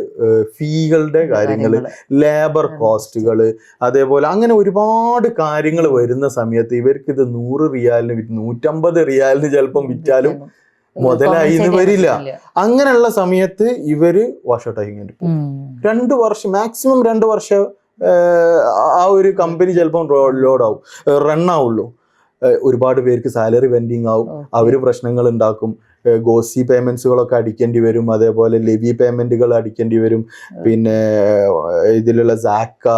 B: ഫീകളുടെ കാര്യങ്ങൾ, ലേബർ കോസ്റ്റുകൾ, അതേപോലെ അങ്ങനെ ഒരുപാട് കാര്യങ്ങൾ വരുന്ന സമയത്ത് ഇവർക്ക് ഇത് 100 റിയാലിന് 150 റിയാലിന് ചിലപ്പം വിറ്റാലും മുതലായി എന്ന് വരില്ല. അങ്ങനെയുള്ള സമയത്ത് ഇവര് വാഷൗട്ടായി കഴിഞ്ഞിട്ട് 2 വർഷം മാക്സിമം 2 വർഷം ആ ഒരു കമ്പനി ചിലപ്പം ലോഡാവും, റണ്ണാവുള്ളൂ. ഒരുപാട് പേർക്ക് സാലറി വെൻഡിങ് ആവും, അവർ പ്രശ്നങ്ങൾ ഉണ്ടാക്കും, ഗോസി പേയ്മെന്റ്സുകളൊക്കെ അടിക്കേണ്ടി വരും, അതേപോലെ ലെവി പേയ്മെന്റുകൾ അടിക്കേണ്ടി വരും, പിന്നെ ഇതിലുള്ള സാക്ക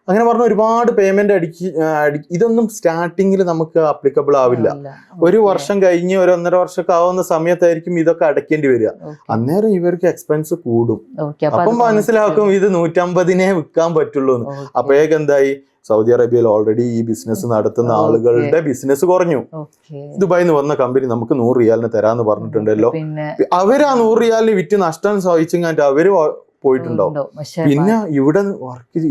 B: അങ്ങനെ പറഞ്ഞ ഒരുപാട് പേയ്മെന്റ് ഇതൊന്നും സ്റ്റാർട്ടിങ്ങിൽ നമുക്ക് അപ്ലിക്കബിൾ ആവില്ല. ഒരു വർഷം കഴിഞ്ഞ് 1.5 വർഷമൊക്കെ ആവുന്ന സമയത്തായിരിക്കും ഇതൊക്കെ അടയ്ക്കേണ്ടി വരിക. അന്നേരം ഇവർക്ക് എക്സ്പെൻസ് കൂടും. അപ്പം മനസ്സിലാക്കും ഇത് 150 വിൽക്കാൻ പറ്റുള്ളൂ എന്ന്. അപ്പോഴേക്ക് എന്തായി, സൗദി അറേബ്യയിൽ ഓൾറെഡി ഈ ബിസിനസ് നടത്തുന്ന ആളുകളുടെ ബിസിനസ് കുറഞ്ഞു. ദുബായിൽ നിന്ന് വന്ന കമ്പനി നമുക്ക് 100 റിയാലിന് തരാന്ന് പറഞ്ഞിട്ടുണ്ടല്ലോ, അവര് ആ 100 റിയാലിന് വിറ്റ് നഷ്ടം സഹിച്ചെങ്കിൽ അവര് പോയിട്ടുണ്ടാവും. പിന്നെ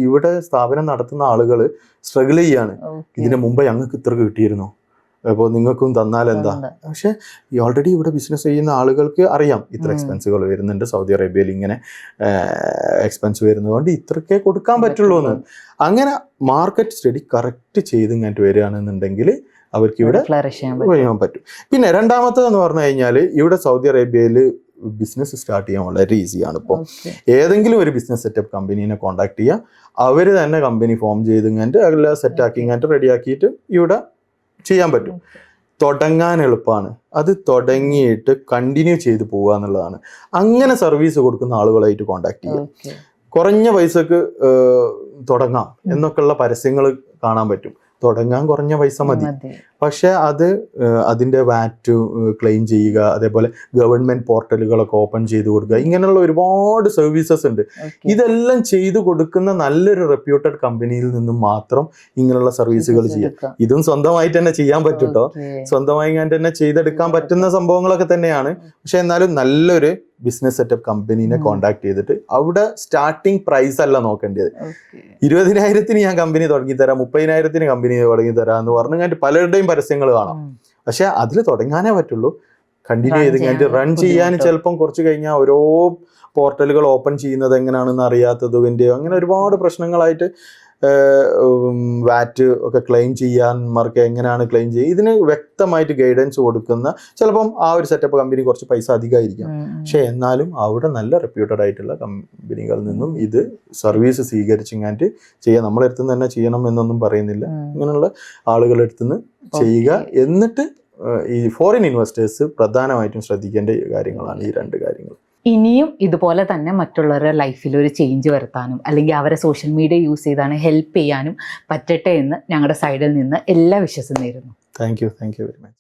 B: ഇവിടെ സ്ഥാപനം നടത്തുന്ന ആളുകൾ സ്ട്രഗിൾ ചെയ്യാണ്. ഇതിന് മുമ്പ് ഞങ്ങൾക്ക് ഇത്ര കിട്ടിയിരുന്നു, അപ്പോൾ നിങ്ങൾക്കും തന്നാൽ എന്താ. പക്ഷെ ഓൾറെഡി ഇവിടെ ബിസിനസ് ചെയ്യുന്ന ആളുകൾക്ക് അറിയാം ഇത്ര എക്സ്പെൻസുകൾ വരുന്നുണ്ട്, സൗദി അറേബ്യയിൽ ഇങ്ങനെ എക്സ്പെൻസ് വരുന്നതുകൊണ്ട് ഇത്രക്കേ കൊടുക്കാൻ പറ്റുള്ളൂ എന്ന്. അങ്ങനെ മാർക്കറ്റ് സ്റ്റഡി കറക്റ്റ് ചെയ്ത് ഇങ്ങോട്ട് വരികയാണെന്നുണ്ടെങ്കിൽ അവർക്ക് ഇവിടെ ചെയ്യാൻ പറ്റും. പിന്നെ രണ്ടാമത്തേതെന്ന് പറഞ്ഞു കഴിഞ്ഞാൽ, ഇവിടെ സൗദി അറേബ്യയിൽ ബിസിനസ് സ്റ്റാർട്ട് ചെയ്യാൻ വളരെ ഈസിയാണ്. ഇപ്പോൾ ഏതെങ്കിലും ഒരു ബിസിനസ് സെറ്റപ്പ് കമ്പനീനെ കോൺടാക്ട് ചെയ്യുക, അവർ തന്നെ കമ്പനി ഫോം ചെയ്ത് ഇങ്ങോട്ട് എല്ലാം സെറ്റാക്കി ഇങ്ങോട്ട് റെഡിയാക്കിയിട്ട് ഇവിടെ ചെയ്യാൻ പറ്റും. തുടങ്ങാൻ എളുപ്പമാണ്, അത് തുടങ്ങിയിട്ട് കണ്ടിന്യൂ ചെയ്ത് പോകുക എന്നുള്ളതാണ്. അങ്ങനെ സർവീസ് കൊടുക്കുന്ന ആളുകളായിട്ട് കോൺടാക്ട് ചെയ്യുക. കുറഞ്ഞ പൈസക്ക് തുടങ്ങാം എന്നൊക്കെയുള്ള പരസ്യങ്ങൾ കാണാൻ പറ്റും. തുടങ്ങാൻ കുറഞ്ഞ പൈസ മതി, പക്ഷെ അത് അതിൻ്റെ വാറ്റ് ക്ലെയിം ചെയ്യുക, അതേപോലെ ഗവൺമെന്റ് പോർട്ടലുകളൊക്കെ ഓപ്പൺ ചെയ്ത് കൊടുക്കുക, ഇങ്ങനെയുള്ള ഒരുപാട് സർവീസസ് ഉണ്ട്. ഇതെല്ലാം ചെയ്തു കൊടുക്കുന്ന നല്ലൊരു റെപ്യൂട്ടഡ് കമ്പനിയിൽ നിന്നും മാത്രം ഇങ്ങനെയുള്ള സർവീസുകൾ ചെയ്യാം. ഇതും സ്വന്തമായിട്ട് തന്നെ ചെയ്യാൻ പറ്റും കേട്ടോ, സ്വന്തമായി ഞാൻ തന്നെ ചെയ്തെടുക്കാൻ പറ്റുന്ന സംഭവങ്ങളൊക്കെ തന്നെയാണ്. പക്ഷെ എന്നാലും നല്ലൊരു ബിസിനസ് സെറ്റപ്പ് കമ്പനീനെ കോൺടാക്ട് ചെയ്തിട്ട് അവിടെ സ്റ്റാർട്ടിങ് പ്രൈസ് അല്ല നോക്കേണ്ടത്. 20,000 ഞാൻ കമ്പനി തുടങ്ങി തരാം, 30,000 കമ്പനി തുടങ്ങി തരാം എന്ന് പറഞ്ഞു കഴിഞ്ഞിട്ട് പലരുടെയും പരസ്യങ്ങൾ കാണാം. പക്ഷെ അതിൽ തുടങ്ങാനേ പറ്റുള്ളൂ. കണ്ടിന്യൂ ചെയ്ത് കഴിഞ്ഞിട്ട് റൺ ചെയ്യാൻ ചിലപ്പം കുറച്ച് കഴിഞ്ഞാൽ ഓരോ പോർട്ടലുകൾ ഓപ്പൺ ചെയ്യുന്നത് എങ്ങനെയാണെന്ന് അറിയാത്തതിൻ്റെയോ അങ്ങനെ ഒരുപാട് പ്രശ്നങ്ങളായിട്ട് വാറ്റ് ഒക്കെ ക്ലെയിം ചെയ്യാന്മാർക്ക് എങ്ങനെയാണ് ക്ലെയിം ചെയ്യുക, ഇതിന് വ്യക്തമായിട്ട് ഗൈഡൻസ് കൊടുക്കുന്ന ചിലപ്പം ആ ഒരു സെറ്റപ്പ് കമ്പനി കുറച്ച് പൈസ അധികമായിരിക്കാം. പക്ഷെ എന്നാലും അവിടെ നല്ല റെപ്യൂട്ടഡ് ആയിട്ടുള്ള കമ്പനികളിൽ നിന്നും ഇത് സർവീസ് സ്വീകരിച്ചിങ്ങാണ്ട് ചെയ്യാം. നമ്മളെ അടുത്ത് തന്നെ ചെയ്യണം എന്നൊന്നും പറയുന്നില്ല, ഇങ്ങനെയുള്ള ആളുകളുടെ അടുത്ത് നിന്ന് ചെയ്യുക. എന്നിട്ട് ഈ ഫോറിൻ ഇൻവെസ്റ്റേഴ്സ് പ്രധാനമായിട്ടും ശ്രദ്ധിക്കേണ്ട കാര്യങ്ങളാണ് ഈ 2 കാര്യങ്ങൾ.
A: ഇനിയും ഇതുപോലെ തന്നെ മറ്റുള്ളവരുടെ ലൈഫിൽ ഒരു ചേഞ്ച് വരുത്താനും അല്ലെങ്കിൽ അവരെ സോഷ്യൽ മീഡിയ യൂസ് ചെയ്താണ് ഹെൽപ്പ് ചെയ്യാനും പറ്റട്ടെ എന്ന് ഞങ്ങളുടെ സൈഡിൽ നിന്ന് എല്ലാ വിശ്വസം നേരുന്നു.
B: Thank you very much.